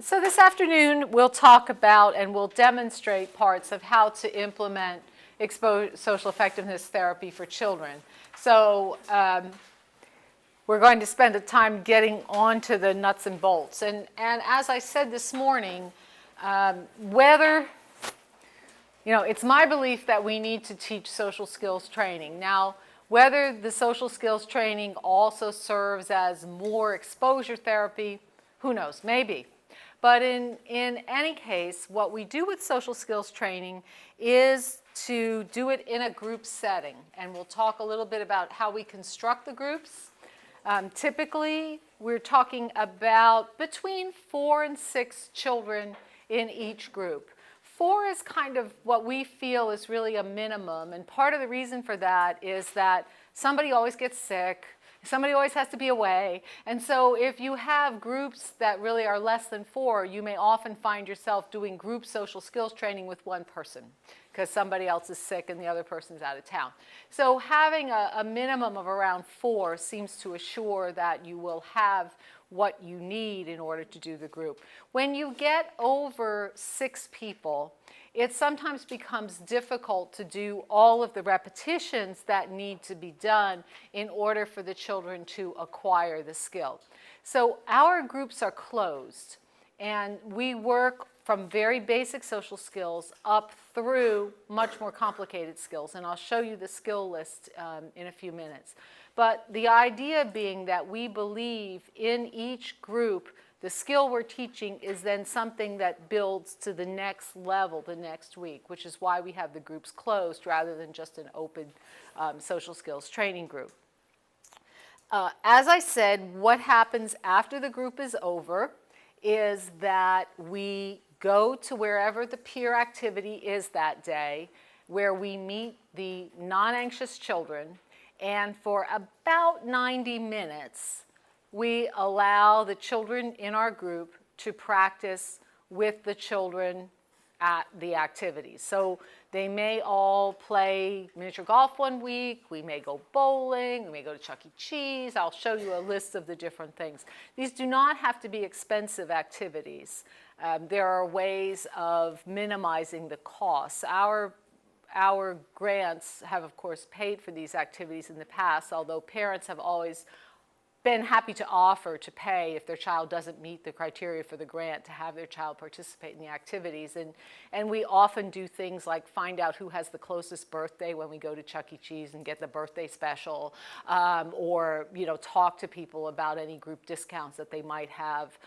So this afternoon we'll talk about and we'll demonstrate parts of how to implement social effectiveness therapy for children. So we're going to spend the time getting on to the nuts and bolts. And as I said this morning, it's my belief that we need to teach social skills training. Now, whether the social skills training also serves as more exposure therapy, who knows, maybe. But in any case, what we do with social skills training is to do it in a group setting. And we'll talk a little bit about how we construct the groups. Typically, we're talking about between 4 and 6 children in each group. 4 is kind of what we feel is really a minimum, and part of the reason for that is that somebody always gets sick, somebody always has to be away, and so if you have groups that really are less than 4, you may often find yourself doing group social skills training with one person because somebody else is sick and the other person's out of town. So having a minimum of around 4 seems to assure that you will have what you need in order to do the group. When you get over 6 people, it sometimes becomes difficult to do all of the repetitions that need to be done in order for the children to acquire the skill. So our groups are closed, and we work from very basic social skills up through much more complicated skills, and I'll show you the skill list in a few minutes. But the idea being that we believe in each group, the skill we're teaching is then something that builds to the next level the next week, which is why we have the groups closed rather than just an open social skills training group. As I said, what happens after the group is over is that we go to wherever the peer activity is that day, where we meet the non-anxious children. And for about 90 minutes, we allow the children in our group to practice with the children at the activities. So they may all play miniature golf one week, we may go bowling, we may go to Chuck E. Cheese. I'll show you a list of the different things. These do not have to be expensive activities. There are ways of minimizing the costs. Our grants have, of course, paid for these activities in the past, although parents have always been happy to offer to pay if their child doesn't meet the criteria for the grant to have their child participate in the activities. And we often do things like find out who has the closest birthday when we go to Chuck E. Cheese and get the birthday special, or talk to people about any group discounts that they might have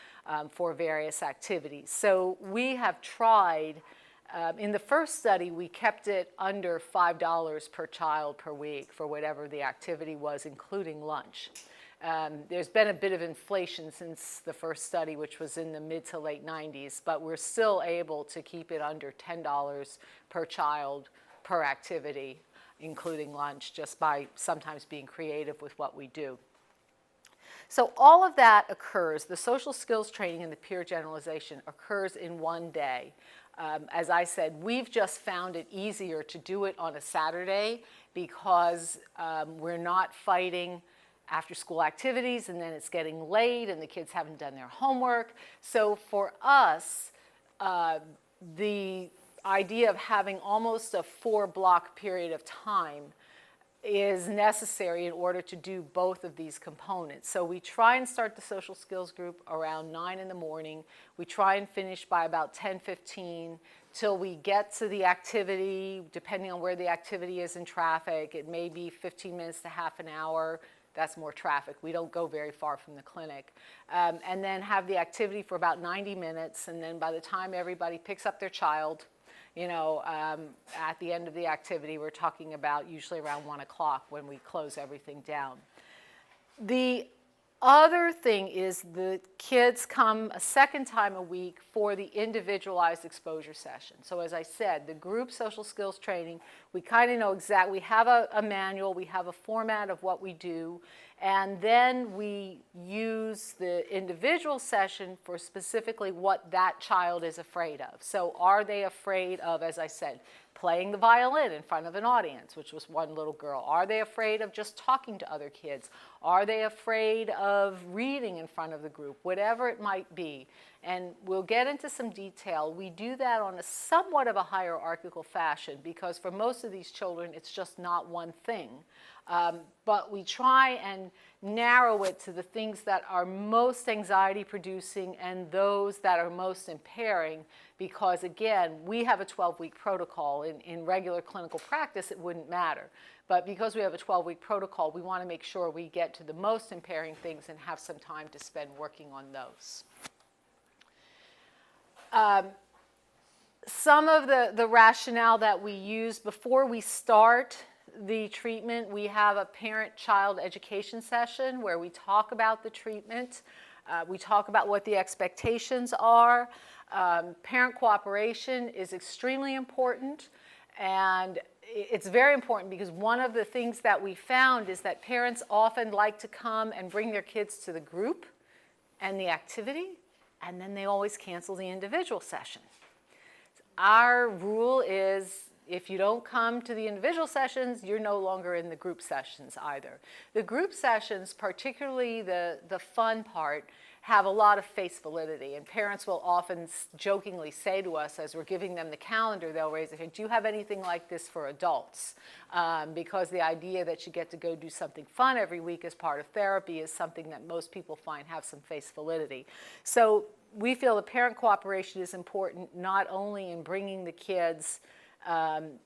for various activities. So we have tried. In the first study, we kept it under $5 per child per week for whatever the activity was, including lunch. There's been a bit of inflation since the first study, which was in the mid to late 90s, but we're still able to keep it under $10 per child per activity, including lunch, just by sometimes being creative with what we do. So all of that occurs, the social skills training and the peer generalization occurs in one day. As I said, we've just found it easier to do it on a Saturday because we're not fighting after-school activities and then it's getting late and the kids haven't done their homework. So for us, the idea of having almost a 4-block period of time is necessary in order to do both of these components. So we try and start the social skills group around 9 in the morning. We try and finish by about 10:15 till we get to the activity, depending on where the activity is in traffic. It may be 15 minutes to half an hour. That's more traffic. We don't go very far from the clinic. And then have the activity for about 90 minutes. And then by the time everybody picks up their child, at the end of the activity, we're talking about usually around 1 o'clock when we close everything down. The other thing is the kids come a second time a week for the individualized exposure session. So as I said, the group social skills training, we kind of know exactly, we have a manual, we have a format of what we do, and then we use the individual session for specifically what that child is afraid of. So are they afraid of, as I said, playing the violin in front of an audience, which was one little girl? Are they afraid of just talking to other kids? Are they afraid of reading in front of the group? Whatever it might be. And we'll get into some detail. We do that on a somewhat of a hierarchical fashion because for most of these children, it's just not one thing. But we try and narrow it to the things that are most anxiety producing and those that are most impairing because, again, we have a 12-week protocol. In regular clinical practice, it wouldn't matter. But because we have a 12-week protocol, we want to make sure we get to the most impairing things and have some time to spend working on those. Some of the rationale that we use before we start the treatment, we have a parent-child education session where we talk about the treatment. We talk about what the expectations are. Parent cooperation is extremely important, and it's very important because one of the things that we found is that parents often like to come and bring their kids to the group and the activity, and then they always cancel the individual session. Our rule is if you don't come to the individual sessions, you're no longer in the group sessions either. The group sessions, particularly the fun part, have a lot of face validity, and parents will often jokingly say to us as we're giving them the calendar, they'll raise their hand, do you have anything like this for adults? Because the idea that you get to go do something fun every week as part of therapy is something that most people find have some face validity. So we feel the parent cooperation is important not only in bringing the kids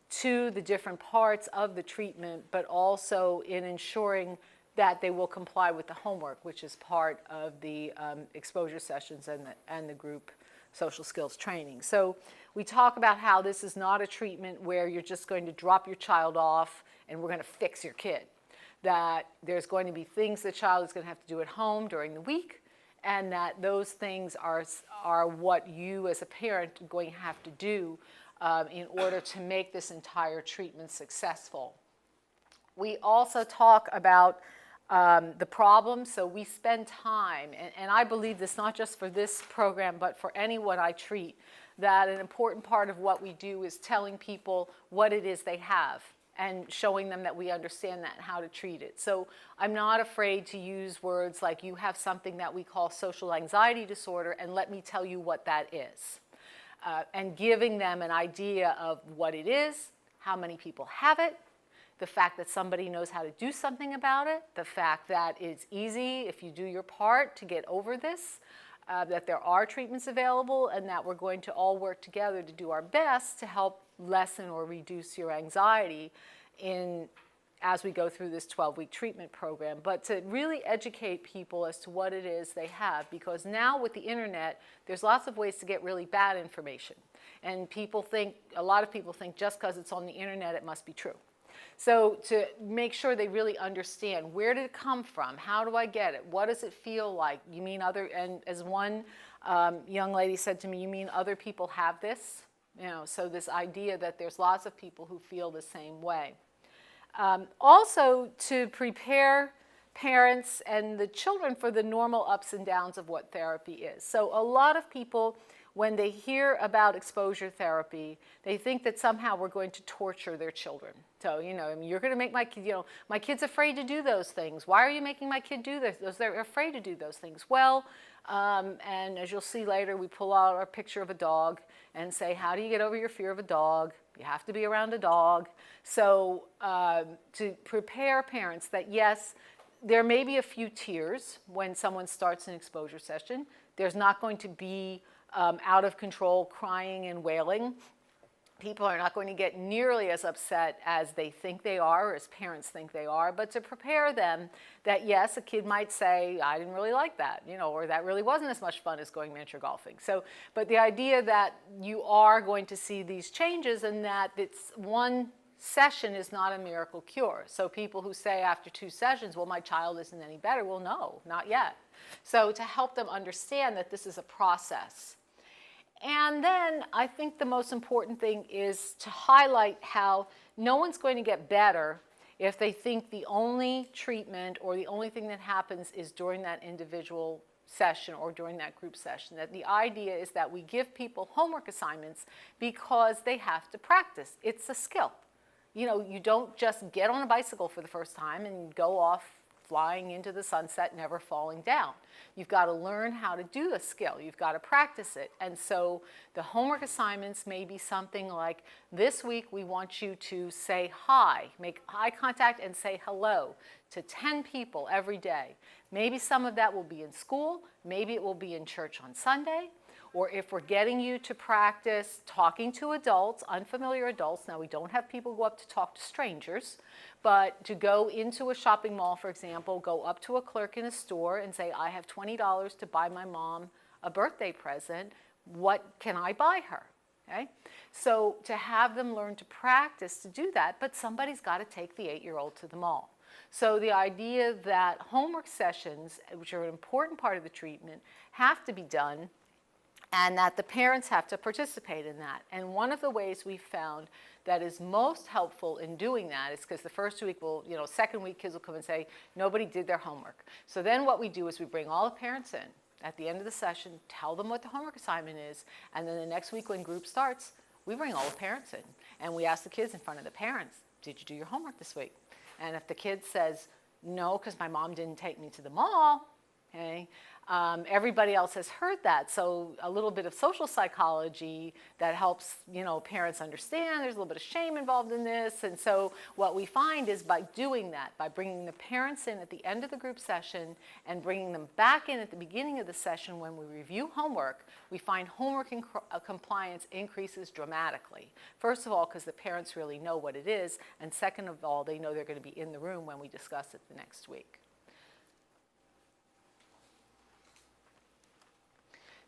to the different parts of the treatment, but also in ensuring that they will comply with the homework, which is part of the exposure sessions and the group social skills training. So we talk about how this is not a treatment where you're just going to drop your child off and we're going to fix your kid. That there's going to be things the child is going to have to do at home during the week, and that those things are what you as a parent are going to have to do in order to make this entire treatment successful. We also talk about the problems, so we spend time, and I believe this not just for this program, but for anyone I treat, that an important part of what we do is telling people what it is they have and showing them that we understand that and how to treat it. So I'm not afraid to use words like you have something that we call social anxiety disorder, and let me tell you what that is. And giving them an idea of what it is, how many people have it, the fact that somebody knows how to do something about it, the fact that it's easy if you do your part to get over this, that there are treatments available, and that we're going to all work together to do our best to help lessen or reduce your anxiety as we go through this 12-week treatment program, but to really educate people as to what it is they have, because now with the internet, there's lots of ways to get really bad information. And a lot of people think just because it's on the internet, it must be true. So to make sure they really understand, where did it come from? How do I get it? What does it feel like? You mean and as one young lady said to me, you mean other people have this? So this idea that there's lots of people who feel the same way. Also to prepare parents and the children for the normal ups and downs of what therapy is. So a lot of people, when they hear about exposure therapy, they think that somehow we're going to torture their children. So, you're going to make my kid, my kid's afraid to do those things. Why are you making my kid do this? They're afraid to do those things. Well, and as you'll see later, we pull out our picture of a dog and say, how do you get over your fear of a dog? You have to be around a dog. So to prepare parents that, yes, there may be a few tears when someone starts an exposure session. There's not going to be out of control crying and wailing. People are not going to get nearly as upset as they think they are, or as parents think they are, but to prepare them that, yes, a kid might say, I didn't really like that, or that really wasn't as much fun as going miniature golfing. So, but the idea that you are going to see these changes and that it's one session is not a miracle cure. So people who say after 2 sessions, well, my child isn't any better, well, no, not yet. So to help them understand that this is a process. And then I think the most important thing is to highlight how no one's going to get better if they think the only treatment or the only thing that happens is during that individual session or during that group session, that the idea is that we give people homework assignments because they have to practice. It's a skill. You know, you don't just get on a bicycle for the first time and go off flying into the sunset, never falling down. You've got to learn how to do the skill. You've got to practice it. And so the homework assignments may be something like, this week we want you to say hi, make eye contact and say hello to 10 people every day. Maybe some of that will be in school, maybe it will be in church on Sunday, or if we're getting you to practice talking to adults, unfamiliar adults. Now, we don't have people go up to talk to strangers, but to go into a shopping mall, for example, go up to a clerk in a store and say, I have $20 to buy my mom a birthday present. What can I buy her? Okay? So to have them learn to practice to do that, but somebody's got to take the 8-year-old to the mall. So the idea that homework sessions, which are an important part of the treatment, have to be done, and that the parents have to participate in that. And one of the ways we found that is most helpful in doing that is because the first week will, second week kids will come and say, nobody did their homework. So then what we do is we bring all the parents in at the end of the session, tell them what the homework assignment is, and then the next week when group starts, we bring all the parents in. And we ask the kids in front of the parents, did you do your homework this week? And if the kid says, no, because my mom didn't take me to the mall, okay, everybody else has heard that. So a little bit of social psychology that helps, parents understand there's a little bit of shame involved in this. And so what we find is by doing that, by bringing the parents in at the end of the group session and bringing them back in at the beginning of the session when we review homework, we find homework compliance increases dramatically. First of all, because the parents really know what it is. And second of all, they know they're going to be in the room when we discuss it the next week.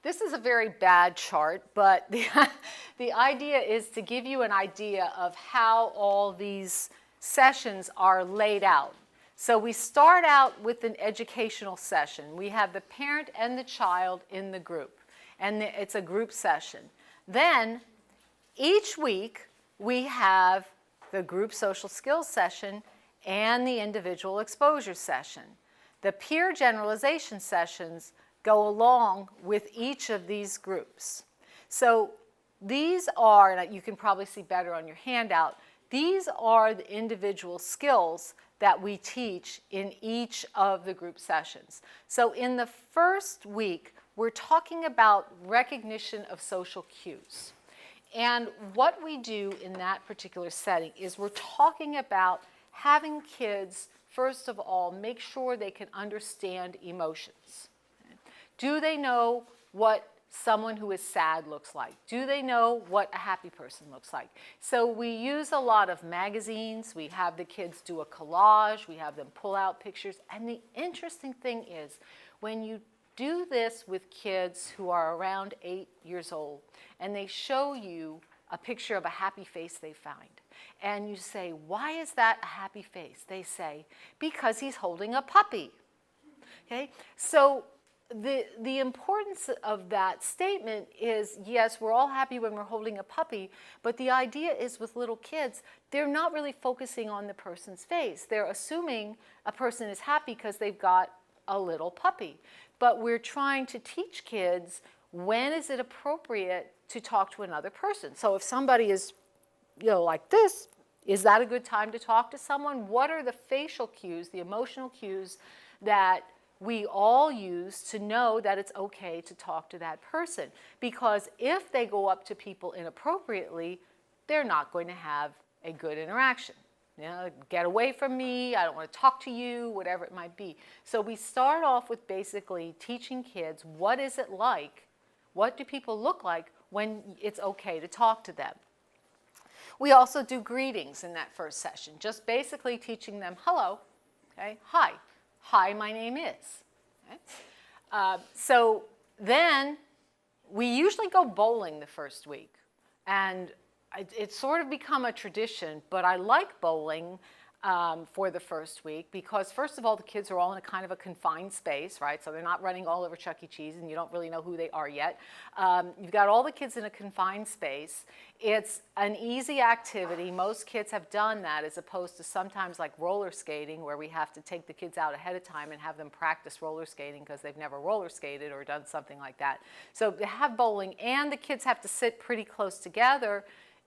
This is a very bad chart, but the idea is to give you an idea of how all these sessions are laid out. So we start out with an educational session. We have the parent and the child in the group, and it's a group session. Then each week we have the group social skills session and the individual exposure session. The peer generalization sessions go along with each of these groups. So these are, and you can probably see better on your handout, these are the individual skills that we teach in each of the group sessions. So in the first week, we're talking about recognition of social cues. And what we do in that particular setting is we're talking about having kids, first of all, make sure they can understand emotions. Do they know what someone who is sad looks like? Do they know what a happy person looks like? So we use a lot of magazines. We have the kids do a collage. We have them pull out pictures. And the interesting thing is, when you do this with kids who are around 8 years old, and they show you a picture of a happy face they find, and you say, why is that a happy face? They say, because he's holding a puppy. Okay? So the importance of that statement is, yes, we're all happy when we're holding a puppy, but the idea is with little kids, they're not really focusing on the person's face. They're assuming a person is happy because they've got a little puppy. But we're trying to teach kids, when is it appropriate to talk to another person? So if somebody is, like this, is that a good time to talk to someone? What are the facial cues, the emotional cues that we all use to know that it's okay to talk to that person? Because if they go up to people inappropriately, they're not going to have a good interaction. Get away from me, I don't want to talk to you, whatever it might be. So we start off with basically teaching kids, what is it like? What do people look like when it's okay to talk to them? We also do greetings in that first session, just basically teaching them, hello, okay, hi. Hi, my name is. Okay? So then we usually go bowling the first week. And it's sort of become a tradition, but I like bowling for the first week, because first of all, the kids are all in a kind of a confined space, right? So they're not running all over Chuck E. Cheese, and you don't really know who they are yet. You've got all the kids in a confined space. It's an easy activity. Most kids have done that, as opposed to sometimes like roller skating, where we have to take the kids out ahead of time and have them practice roller skating because they've never roller skated or done something like that. So they have bowling, and the kids have to sit pretty close together,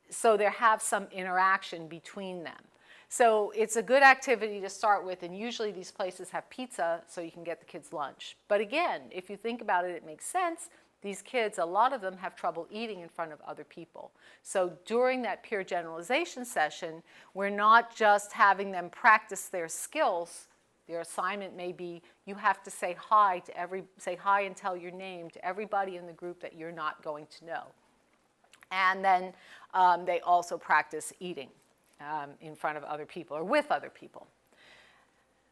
so they have some interaction between them. So it's a good activity to start with, and usually these places have pizza so you can get the kids lunch. But again, if you think about it, it makes sense. These kids, a lot of them have trouble eating in front of other people. So during that peer generalization session, we're not just having them practice their skills. Their assignment may be you have to say hi and tell your name to everybody in the group that you're not going to know. And then they also practice eating in front of other people or with other people.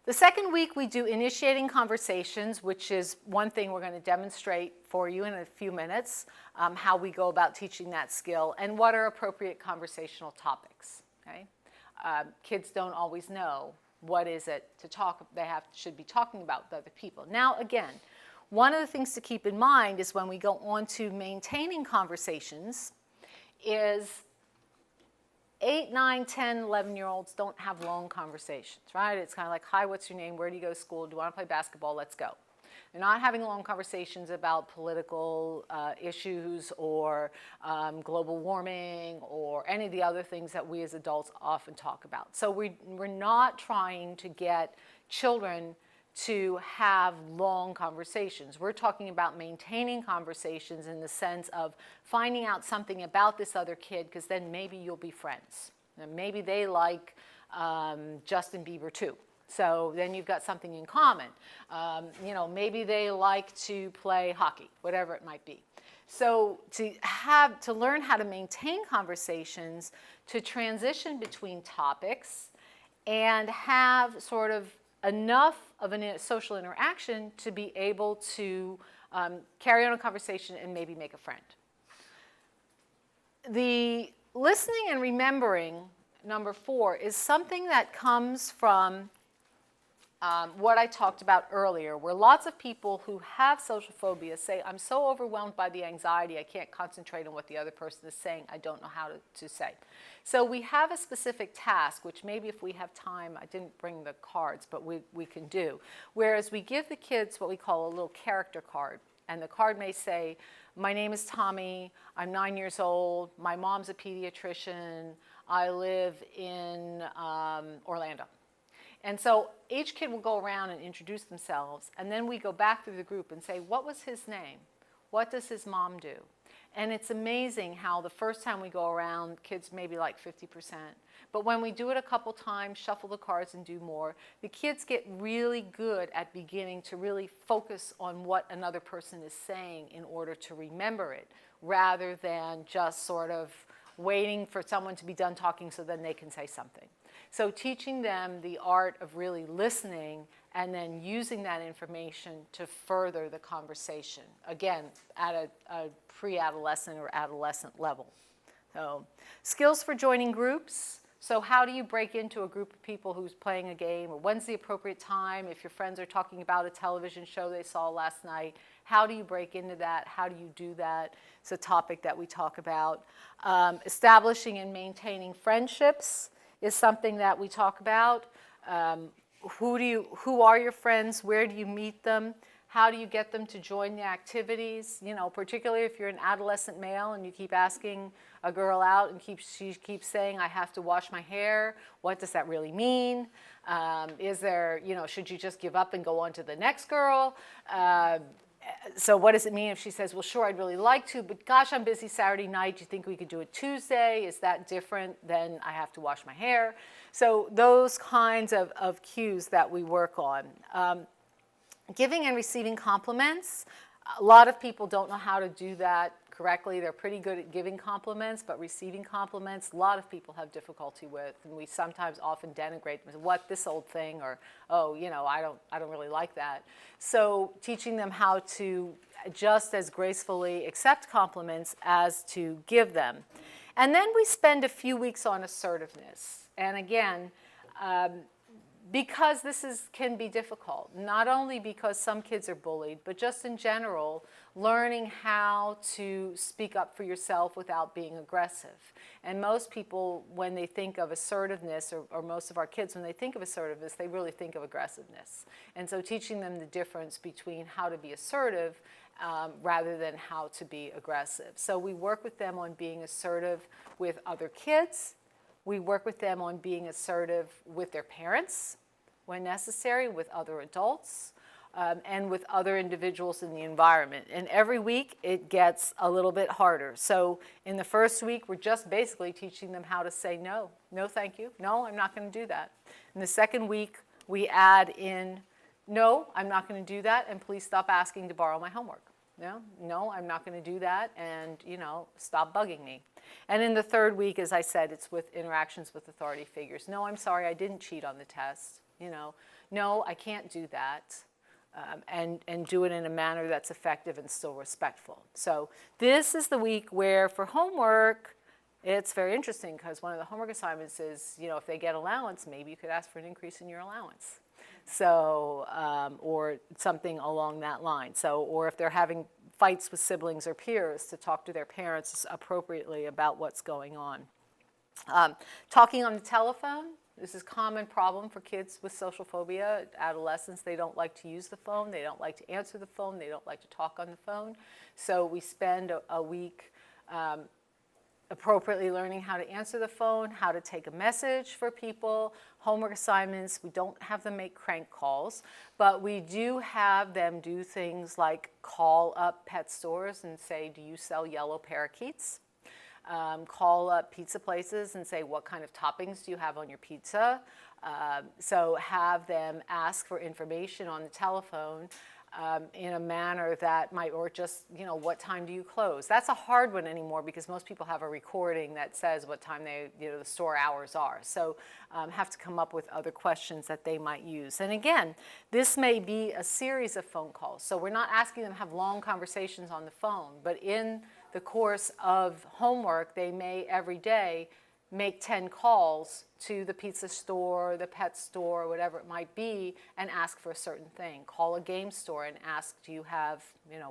The second week, we do initiating conversations, which is one thing we're going to demonstrate for you in a few minutes, how we go about teaching that skill and what are appropriate conversational topics. Okay? Kids don't always know what is it to talk, should be talking about with other people. Now, again, one of the things to keep in mind is when we go on to maintaining conversations is 8, 9, 10, 11-year-olds don't have long conversations, right? It's kind of like, hi, what's your name? Where do you go to school? Do you want to play basketball? Let's go. They're not having long conversations about political issues or global warming or any of the other things that we as adults often talk about. So we're not trying to get children to have long conversations. We're talking about maintaining conversations in the sense of finding out something about this other kid, because then maybe you'll be friends. And maybe they like Justin Bieber too. So then you've got something in common. You know, maybe they like to play hockey, whatever it might be. So to learn how to maintain conversations, to transition between topics, and have sort of enough of a social interaction to be able to carry on a conversation and maybe make a friend. The listening and remembering, number 4, is something that comes from what I talked about earlier, where lots of people who have social phobia say, I'm so overwhelmed by the anxiety, I can't concentrate on what the other person is saying, I don't know how to say. So we have a specific task, which maybe if we have time, I didn't bring the cards, but we can do. Whereas we give the kids what we call a little character card. And the card may say, my name is Tommy, I'm 9 years old, my mom's a pediatrician, I live in Orlando. And so each kid will go around and introduce themselves, and then we go back through the group and say, what was his name? What does his mom do? And it's amazing how the first time we go around, kids maybe like 50%. But when we do it a couple times, shuffle the cards and do more, the kids get really good at beginning to really focus on what another person is saying in order to remember it, rather than just sort of waiting for someone to be done talking so then they can say something. So teaching them the art of really listening and then using that information to further the conversation, again, at a pre-adolescent or adolescent level. So skills for joining groups. So how do you break into a group of people who's playing a game, or when's the appropriate time? If your friends are talking about a television show they saw last night, how do you break into that? How do you do that? It's a topic that we talk about. Establishing and maintaining friendships is something that we talk about. Who are your friends? Where do you meet them? How do you get them to join the activities? You know, particularly if you're an adolescent male and you keep asking a girl out and she keeps saying, I have to wash my hair. What does that really mean? Is there, you know, should you just give up and go on to the next girl? So what does it mean if she says, well, sure, I'd really like to, but gosh, I'm busy Saturday night. Do you think we could do it Tuesday? Is that different than I have to wash my hair? So those kinds of cues that we work on. Giving and receiving compliments. A lot of people don't know how to do that correctly. They're pretty good at giving compliments, but receiving compliments, a lot of people have difficulty with, and we sometimes often denigrate them. What, this old thing? Or, oh, you know, I don't really like that. So teaching them how to just as gracefully accept compliments as to give them. And then we spend a few weeks on assertiveness. And again, because can be difficult, not only because some kids are bullied, but just in general, learning how to speak up for yourself without being aggressive. And most people, when they think of assertiveness, or most of our kids, when they think of assertiveness, they really think of aggressiveness. And so teaching them the difference between how to be assertive rather than how to be aggressive. So we work with them on being assertive with other kids. We work with them on being assertive with their parents when necessary, with other adults, and with other individuals in the environment. And every week it gets a little bit harder. So in the first week, we're just basically teaching them how to say no. No, thank you. No, I'm not going to do that. In the second week, we add in, no, I'm not going to do that, and please stop asking to borrow my homework. No, I'm not going to do that, and stop bugging me. And in the third week, as I said, it's with interactions with authority figures. No, I'm sorry, I didn't cheat on the test. No, I can't do that. And do it in a manner that's effective and still respectful. So this is the week where for homework, it's very interesting because one of the homework assignments is, if they get allowance, maybe you could ask for an increase in your allowance. So, or something along that line. So, or if they're having fights with siblings or peers, to talk to their parents appropriately about what's going on. Talking on the telephone. This is a common problem for kids with social phobia. Adolescents, they don't like to use the phone. They don't like to answer the phone. They don't like to talk on the phone. So we spend a week appropriately learning how to answer the phone, how to take a message for people, homework assignments. We don't have them make crank calls, but we do have them do things like call up pet stores and say, do you sell yellow parakeets? Call up pizza places and say, what kind of toppings do you have on your pizza? So have them ask for information on the telephone in a manner that might, or just, what time do you close? That's a hard one anymore because most people have a recording that says what time the store hours are. So have to come up with other questions that they might use. And again, this may be a series of phone calls. So we're not asking them to have long conversations on the phone, but in the course of homework, they may every day make 10 calls to the pizza store, the pet store, whatever it might be, and ask for a certain thing. Call a game store and ask, do you have,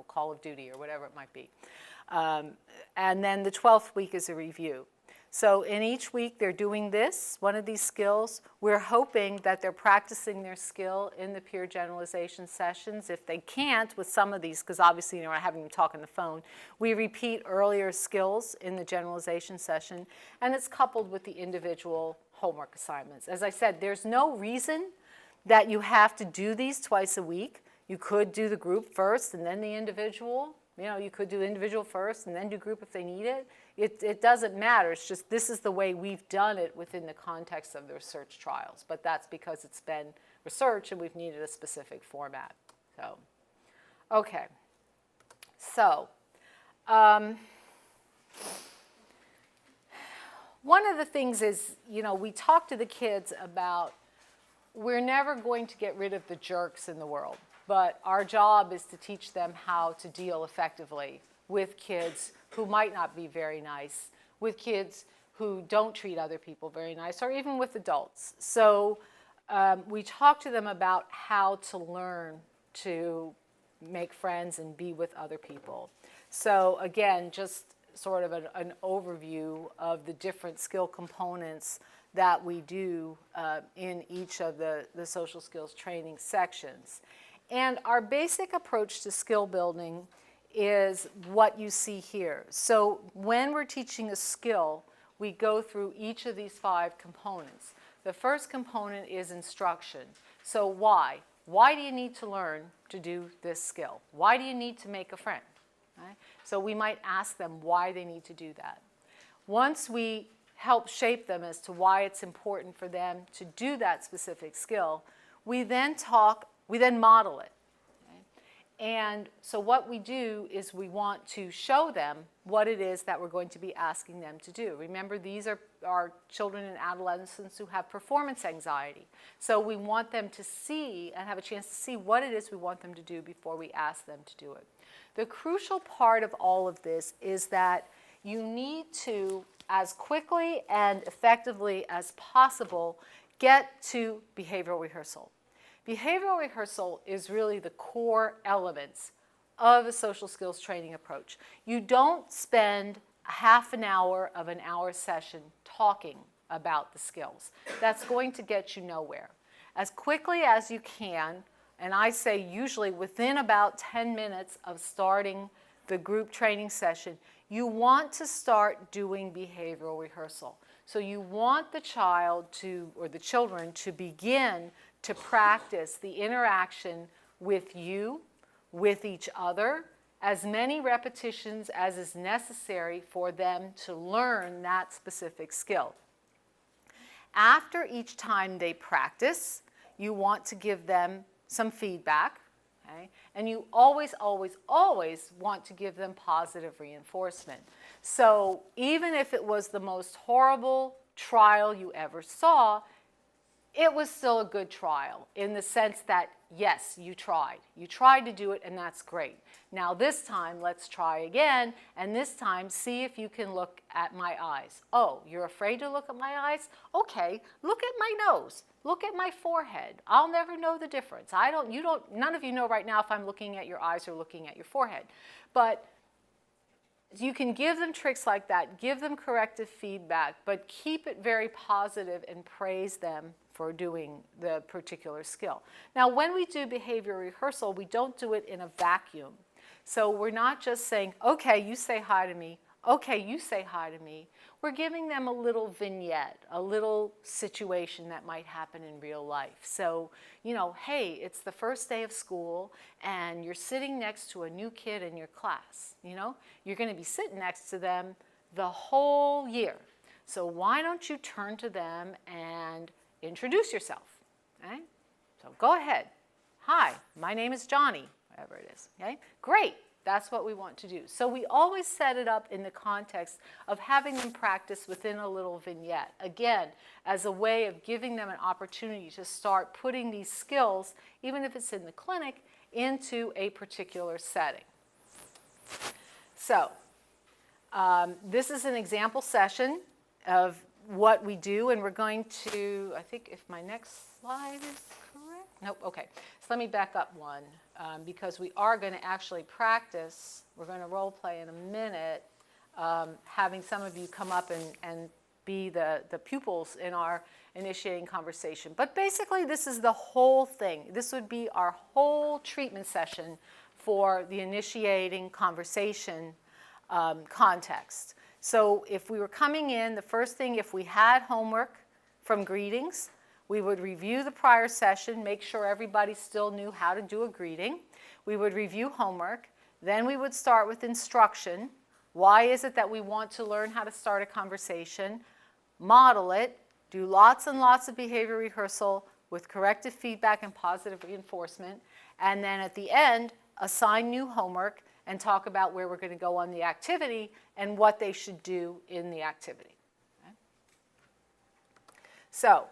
Call of Duty or whatever it might be. And then the 12th week is a review. So in each week they're doing this, one of these skills. We're hoping that they're practicing their skill in the peer generalization sessions. If they can't with some of these, because obviously we're having them talk on the phone, we repeat earlier skills in the generalization session, and it's coupled with the individual homework assignments. As I said, there's no reason that you have to do these twice a week. You could do the group first and then the individual. You could do individual first and then do group if they need it. It doesn't matter. It's just this is the way we've done it within the context of the research trials. But that's because it's been research and we've needed a specific format. So, okay. So, one of the things is, we talk to the kids about we're never going to get rid of the jerks in the world. But our job is to teach them how to deal effectively with kids who might not be very nice, with kids who don't treat other people very nice, or even with adults. So we talk to them about how to learn to make friends and be with other people. So again, just sort of an overview of the different skill components that we do in each of the social skills training sections. And our basic approach to skill building is what you see here. So when we're teaching a skill, we go through each of these 5 components. The first component is instruction. So why? Why do you need to learn to do this skill? Why do you need to make a friend? Right? So we might ask them why they need to do that. Once we help shape them as to why it's important for them to do that specific skill, we then model it. Okay? And so what we do is we want to show them what it is that we're going to be asking them to do. Remember, these are children and adolescents who have performance anxiety. So we want them to see and have a chance to see what it is we want them to do before we ask them to do it. The crucial part of all of this is that you need to, as quickly and effectively as possible, get to behavioral rehearsal. Behavioral rehearsal is really the core elements of a social skills training approach. You don't spend half an hour of an hour session talking about the skills. That's going to get you nowhere. As quickly as you can, and I say usually within about 10 minutes of starting the group training session, you want to start doing behavioral rehearsal. So you want the child to, or the children, to begin to practice the interaction with you, with each other, as many repetitions as is necessary for them to learn that specific skill. After each time they practice, you want to give them some feedback, okay? And you always, always, always want to give them positive reinforcement. So even if it was the most horrible trial you ever saw, it was still a good trial in the sense that, yes, you tried. You tried to do it, and that's great. Now this time, let's try again, and this time, see if you can look at my eyes. Oh, you're afraid to look at my eyes? Okay, look at my nose. Look at my forehead. I'll never know the difference. None of you know right now if I'm looking at your eyes or looking at your forehead. But you can give them tricks like that, give them corrective feedback, but keep it very positive and praise them for doing the particular skill. Now, when we do behavior rehearsal, we don't do it in a vacuum. So we're not just saying, okay, you say hi to me, okay, you say hi to me. We're giving them a little vignette, a little situation that might happen in real life. So, you know, hey, it's the first day of school and you're sitting next to a new kid in your class. You know, you're going to be sitting next to them the whole year. So why don't you turn to them and introduce yourself? Okay? So go ahead. Hi, my name is Johnny, whatever it is. Okay? Great. That's what we want to do. So we always set it up in the context of having them practice within a little vignette. Again, as a way of giving them an opportunity to start putting these skills, even if it's in the clinic, into a particular setting. So this is an example session of what we do, and we're going to, I think if my next slide is correct. Nope, okay. So let me back up one because we are going to actually practice. We're going to role play in a minute, having some of you come up and be the pupils in our initiating conversation. But basically, this is the whole thing. This would be our whole treatment session for the initiating conversation context. So if we were coming in, the first thing, if we had homework from greetings, we would review the prior session, make sure everybody still knew how to do a greeting. We would review homework. Then we would start with instruction. Why is it that we want to learn how to start a conversation? Model it. Do lots and lots of behavior rehearsal with corrective feedback and positive reinforcement. And then at the end, assign new homework and talk about where we're going to go on the activity and what they should do in the activity. Okay? So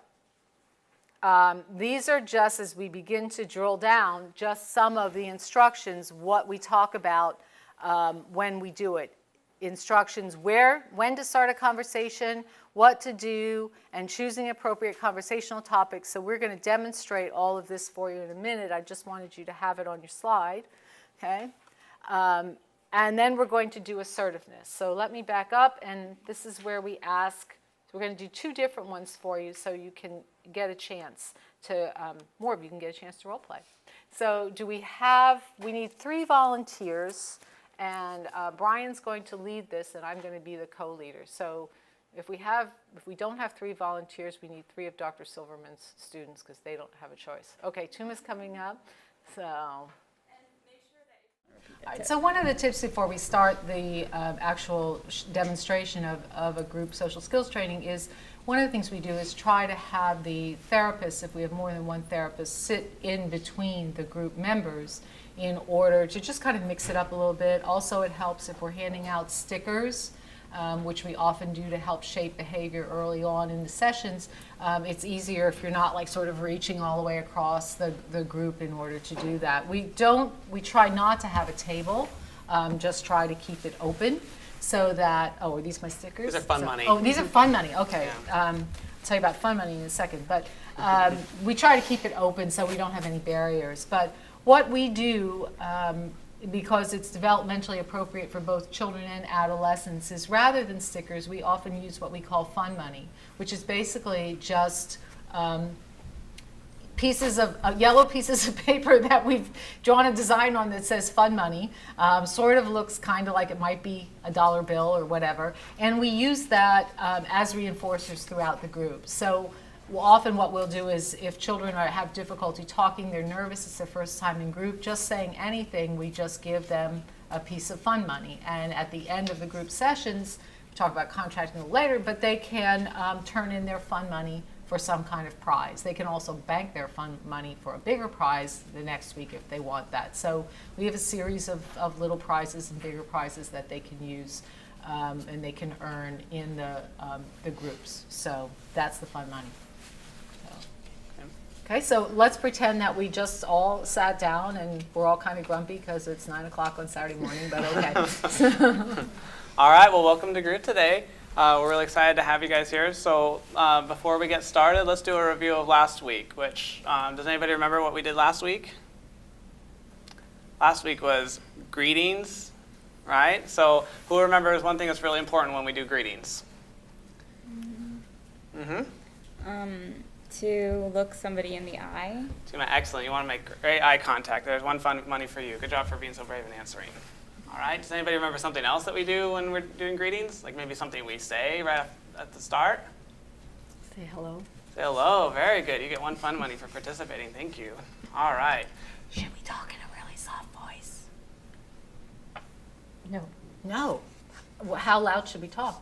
these are just, as we begin to drill down, just some of the instructions, what we talk about when we do it. Instructions when to start a conversation, what to do, and choosing appropriate conversational topics. So we're going to demonstrate all of this for you in a minute. I just wanted you to have it on your slide. Okay? And then we're going to do assertiveness. So let me back up, and this is where we ask. So we're going to do two different ones for you so you can get a chance to, more of you can get a chance to role play. So we need 3 volunteers, and Brian's going to lead this, and I'm going to be the co-leader. So if we don't have 3 volunteers, we need 3 of Dr. Silverman's students because they don't have a choice. Okay, Tuma's coming up. So. So one of the tips before we start the actual demonstration of a group social skills training is one of the things we do is try to have the therapist, if we have more than one therapist, sit in between the group members in order to just kind of mix it up a little bit. Also, it helps if we're handing out stickers, which we often do to help shape behavior early on in the sessions. It's easier if you're not like sort of reaching all the way across the group in order to do that. We try not to have a table, just try to keep it open. so that, oh, are these my stickers? These are fun money. Oh, these are fun money, okay. Yeah. I'll tell you about fun money in a second, but we try to keep it open so we don't have any barriers. But what we do, because it's developmentally appropriate for both children and adolescents, is rather than stickers, we often use what we call fun money, which is basically just yellow pieces of paper that we've drawn a design on that says fun money. Sort of looks kind of like it might be a dollar bill or whatever. And we use that as reinforcers throughout the group. So often what we'll do is if children have difficulty talking, they're nervous, it's their first time in group, just saying anything, we just give them a piece of fun money. And at the end of the group sessions, we talk about contracting a little later, but they can turn in their fun money for some kind of prize. They can also bank their fun money for a bigger prize the next week if they want that. So we have a series of little prizes and bigger prizes that they can use and they can earn in the groups. So that's the fun money. Okay, so let's pretend that we just all sat down and we're all kind of grumpy because it's 9 o'clock on Saturday morning, but okay. All right, well, welcome to group today. We're really excited to have you guys here. So before we get started, let's do a review of last week, which, does anybody remember what we did last week? Last week was greetings, right? So who remembers one thing that's really important when we do greetings? To look somebody in the eye. Excellent. You want to make great eye contact. There's one fun money for you. Good job for being so brave and answering. All right. Does anybody remember something else that we do when we're doing greetings? Like maybe something we say right at the start? Say hello. Say hello. Very good. You get one fun money for participating. Thank you. All right. Should we talk in a really soft voice? No. How loud should we talk?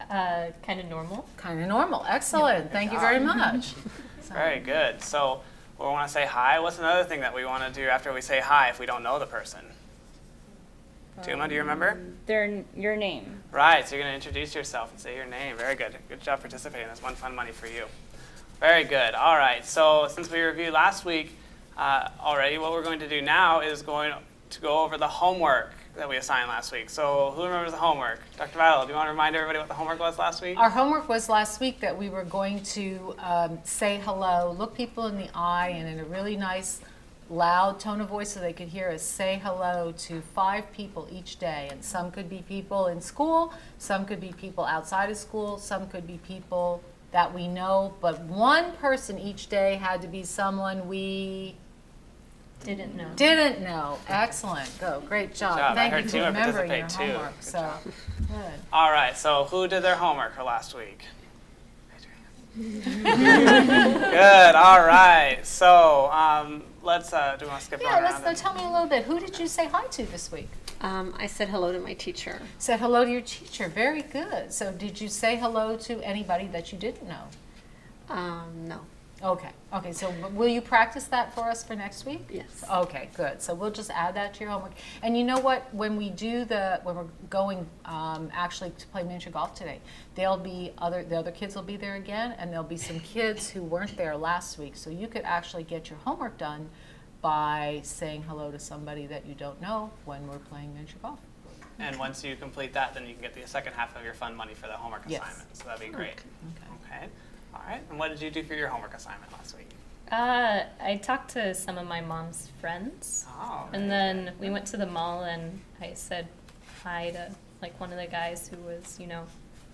Kind of normal. Kind of normal. Excellent. Thank you very much. Very good. So we want to say hi. What's another thing that we want to do after we say hi if we don't know the person? Tuma, do you remember? Your name. Right. So you're going to introduce yourself and say your name. Very good. Good job participating. That's one fun money for you. Very good. All right. So since we reviewed last week already, what we're going to do now is going to go over the homework that we assigned last week. So who remembers the homework? Dr. Beidel, do you want to remind everybody what the homework was last week? Our homework was last week that we were going to say hello, look people in the eye, and in a really nice loud tone of voice so they could hear us say hello to 5 people each day. And some could be people in school, some could be people outside of school, some could be people that we know, but one person each day had to be someone we Didn't know. Excellent. Go. Great job. Good job. Thank I you heard for Tuma remembering your participate too. homework. Good So job. good. All right. So who did their homework for last week? Good. All right. So let's. Do you want to skip Yeah, around? let's tell me a little bit. Who did you say hi to this week? I said hello to my teacher. Said hello to your teacher. Very good. So did you say hello to anybody that you didn't know? No. Okay. Okay. So will you practice that for us for next week? Yes. Okay. Good. So we'll just add that to your homework. And you know what? When we're going actually to play miniature golf today, the other kids will be there again, and there'll be some kids who weren't there last week. So you could actually get your homework done by saying hello to somebody that you don't know when we're playing miniature golf. And once you complete that, then you can get the second half of your fun money for the homework Yes. assignment. So that'd be great. Okay. Okay. All right. And what did you do for your homework assignment last week? I talked to some of my mom's friends, Oh. and then we went to the mall, and I said hi to like one of the guys who was,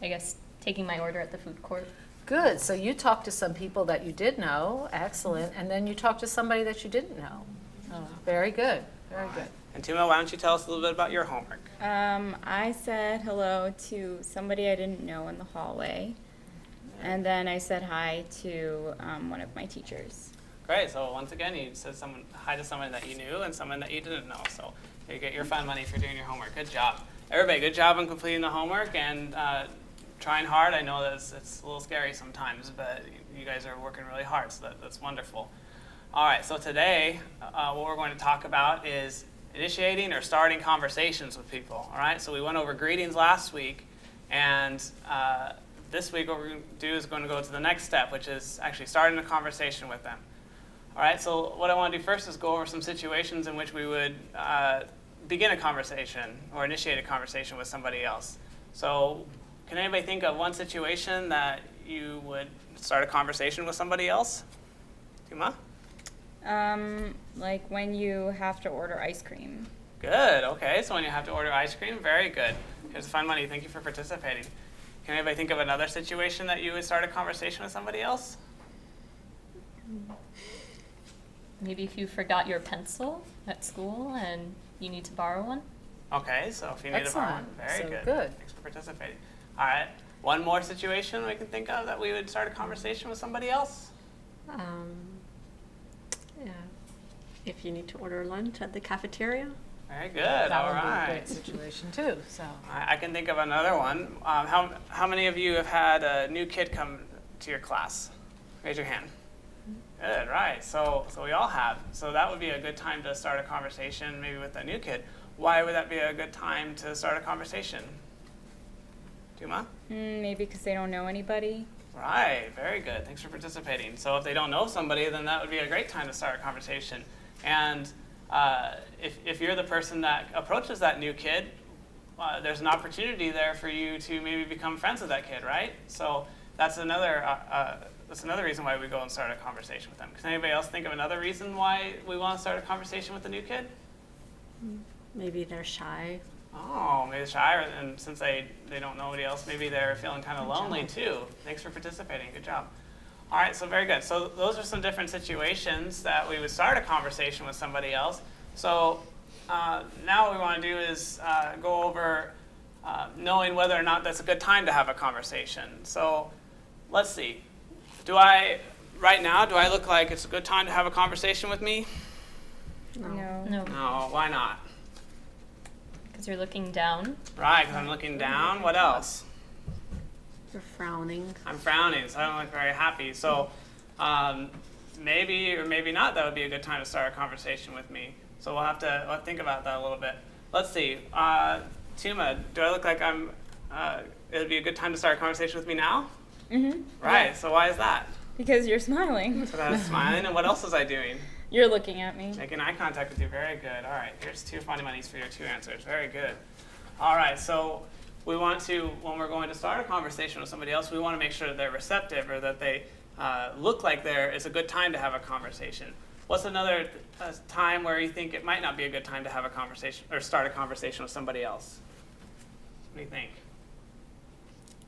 I guess taking my order at the food court. Good. So you talked to some people that you did know. Excellent. And then you talked to somebody that you didn't know. Oh, very good. Very good. And Tuma, why don't you tell us a little bit about your homework? I said hello to somebody I didn't know in the hallway. And then I said hi to one of my teachers. Great. So once again, you said hi to someone that you knew and someone that you didn't know. So you get your fun money for doing your homework. Good job. Everybody, good job on completing the homework and trying hard. I know that it's a little scary sometimes, but you guys are working really hard, so that's wonderful. All right. So today, what we're going to talk about is initiating or starting conversations with people. All right. So we went over greetings last week, and this week, what we're going to do is going to go to the next step, which is actually starting a conversation with them. All right, so what I want to do first is go over some situations in which we would begin a conversation or initiate a conversation with somebody else. So can anybody think of one situation that you would start a conversation with somebody else? Tuma? Like when you have to order ice cream. Good, okay, so when you have to order ice cream, very good. Here's fun money, thank you for participating. Can anybody think of another situation that you would start a conversation with somebody else? Maybe if you forgot your pencil at school and you need to borrow one. Okay, so if you need to borrow one, Excellent. very So good. good. Thanks for participating. All right, one more situation we can think of that we would start a conversation with somebody else? Yeah. If you need to order lunch at the cafeteria. Very good, That all would be a right. great situation too, so. I can think of another one. How many of you have had a new kid come to your class? Raise your hand. Good, right. So we all have. So that would be a good time to start a conversation, maybe with a new kid. Why would that be a good time to start a conversation? Tuma? Maybe because they don't know anybody. Right, very good. Thanks for participating. So if they don't know somebody, then that would be a great time to start a conversation. And if you're the person that approaches that new kid, there's an opportunity there for you to maybe become friends with that kid, right? So that's another reason why we go and start a conversation with them. Can anybody else think of another reason why we want to start a conversation with the new kid? Maybe they're shy. Oh, maybe they're shy, and since they don't know anybody else, maybe they're feeling kind of lonely too. Thanks for participating. Good job. All right, so very good. So those are some different situations that we would start a conversation with somebody else. So now what we want to do is go over knowing whether or not that's a good time to have a conversation. So let's see. Right now, do I look like it's a good time to have a conversation with me? No. No, No, why not? because you're looking down. Right, because I'm looking down. What else? You're frowning. I'm frowning, so I don't look very happy. So maybe or maybe not, that would be a good time to start a conversation with me. So we'll have to think about that a little bit. Let's see. Tuma, do I look like it would be a good time to start a conversation with me now? Mm-hmm. Right, Yeah. so why is that? Because you're smiling. So I was smiling, and what else was I doing? You're looking at me. Making eye contact with you, very good. All right, here's 2 funny monies for your 2 answers, very good. All right, so we want to, when we're going to start a conversation with somebody else, we want to make sure that they're receptive or that they look like it's a good time to have a conversation. What's another time where you think it might not be a good time to have a conversation or start a conversation with somebody else? What do you think?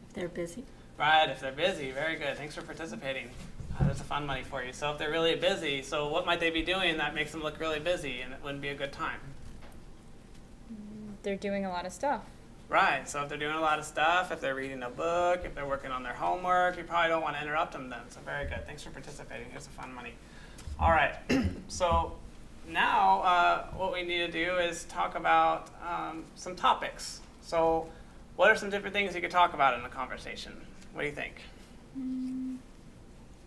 If they're busy. Right, if they're busy, very good. Thanks for participating. There's a fun money for you. So if they're really busy, so what might they be doing that makes them look really busy and it wouldn't be a good time? They're doing a lot of stuff. Right, so if they're doing a lot of stuff, if they're reading a book, if they're working on their homework, you probably don't want to interrupt them then. So very good. Thanks for participating. Here's the fun money. All right, so now what we need to do is talk about some topics. So what are some different things you could talk about in a conversation? What do you think?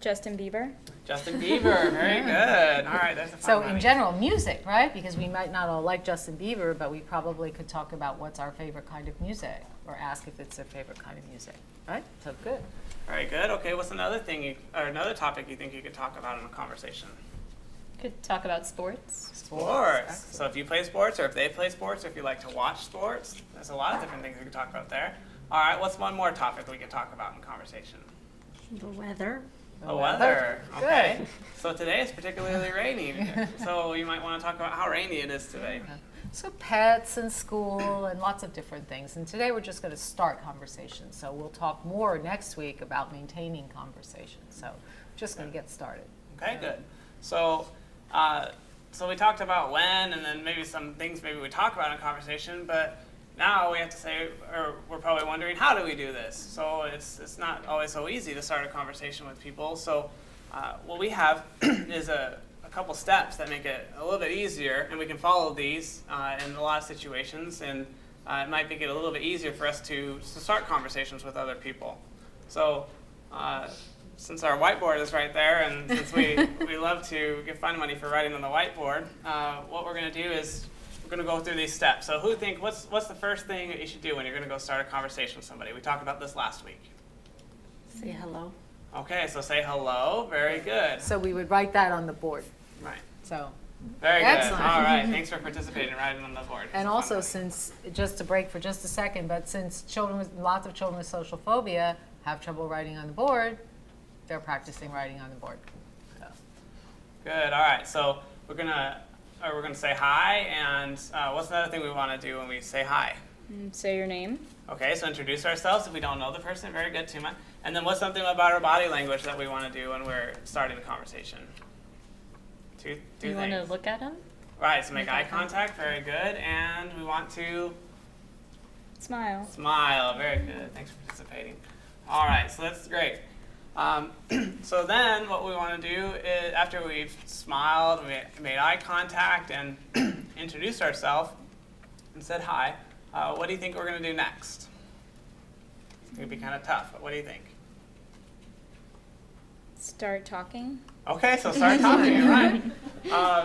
Justin Bieber. Justin Bieber, very good. All right, that's a fun So money. in general, music, right? Because we might not all like Justin Bieber, but we probably could talk about what's our favorite kind of music or ask if it's their favorite kind of music, right? So good. Very good. Okay, what's another thing or another topic you think you could talk about in a conversation? Could talk about sports. Sports. So if you play sports or if they play sports or if you like to watch sports, there's a lot of different things we could talk about there. All right, what's one more topic we could talk about in conversation? The weather. The weather. Good. Okay. So today it's particularly rainy. So you might want to talk about how rainy it is today. So pets and school and lots of different things. And today we're just going to start conversations. So we'll talk more next week about maintaining conversations. So we're just going to get started. Okay, good. So so we talked about when and then maybe some things maybe we talk about in conversation, but now we have to say, or we're probably wondering, how do we do this? So it's not always so easy to start a conversation with people. So what we have is a couple steps that make it a little bit easier, and we can follow these in a lot of situations, and it might make it a little bit easier for us to start conversations with other people. So since our whiteboard is right there, and since we love to give fun money for writing on the whiteboard, what we're going to do is we're going to go through these steps. So who think, what's the first thing that you should do when you're going to go start a conversation with somebody? We talked about this last week. Say hello. Okay, so say hello. Very good. So we would write that on the board. Right. So Very good. Excellent. All right. Thanks for participating and writing on the board. And So also, fun. since, just to break for just a second, but since lots of children with social phobia have trouble writing on the board, they're practicing writing on the board. So. Good. All right. So we're gonna say hi, and what's another thing we want to do when we say hi? Say your name. Okay. So introduce ourselves if we don't know the person. Very good, Tuma. And then what's something about our body language that we want to do when we're starting the conversation? Two You want to things. look at him? Right. So make eye contact. Very good. And we want to Smile. smile. Very good. Thanks for participating. All right. So that's great. So then what we want to do is, after we've smiled, we made eye contact, and introduced ourselves and said hi, what do you think we're going to do next? It's going to be kind of tough, but what do you think? Start talking. Okay, so start talking, you're right.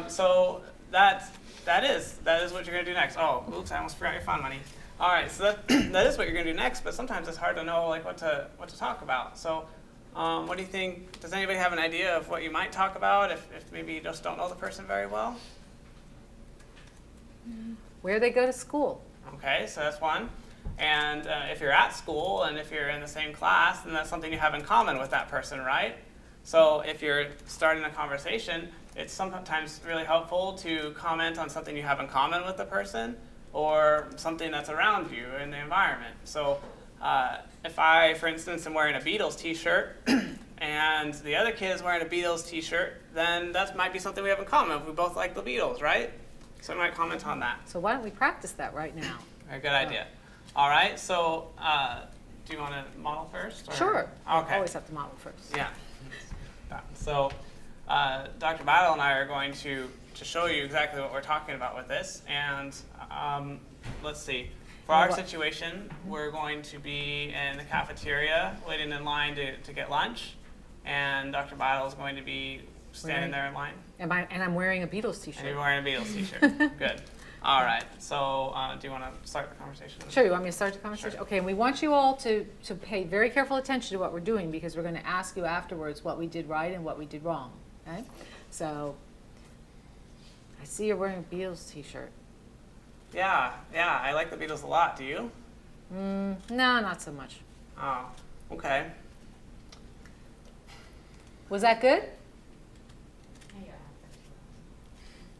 So that is what you're going to do next. Oh, oops, I almost forgot your fund money. All right, so that is what you're going to do next, but sometimes it's hard to know like what to talk about. So what do you think? Does anybody have an idea of what you might talk about if maybe you just don't know the person very well? Where they go to school. Okay, so that's one. And if you're at school and if you're in the same class, then that's something you have in common with that person, right? So if you're starting a conversation, it's sometimes really helpful to comment on something you have in common with the person or something that's around you in the environment. So if I, for instance, am wearing a Beatles t-shirt and the other kid is wearing a Beatles t-shirt, then that might be something we have in common. We both like the Beatles, right? So we might comment on that. So why don't we practice that right now? Very good idea. All right, so do you want to model first? Or? Sure. Okay. Always have to model first. Yeah. So Dr. Beidel and I are going to show you exactly what we're talking about with this. And let's see. For our situation, we're going to be in the cafeteria waiting in line to get lunch. And Dr. Beidel is going to be standing there in line. And I'm wearing a Beatles And t-shirt. you're wearing a Beatles t-shirt. Good. All right. So do you want to start the conversation? Sure, you want me to start the conversation? Sure. Okay, and we want you all to pay very careful attention to what we're doing because we're going to ask you afterwards what we did right and what we did wrong. Okay? So, I see you're wearing a Beatles t-shirt. Yeah, I like the Beatles a lot. Do you? No, not so much. Oh, okay. Was that good?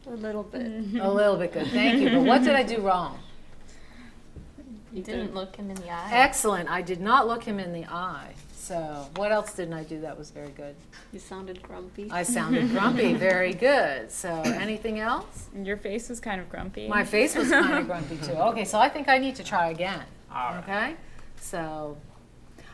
A little bit. A little bit good, thank you. But what did I do wrong? You didn't look him in the eye. Excellent, I did not look him in the eye. So, what else didn't I do that was very good? You sounded grumpy. I sounded grumpy, very good. So, anything else? Your face was kind of grumpy. My face was kind of grumpy too. Okay, so I think I need to try again. All right. Okay? So,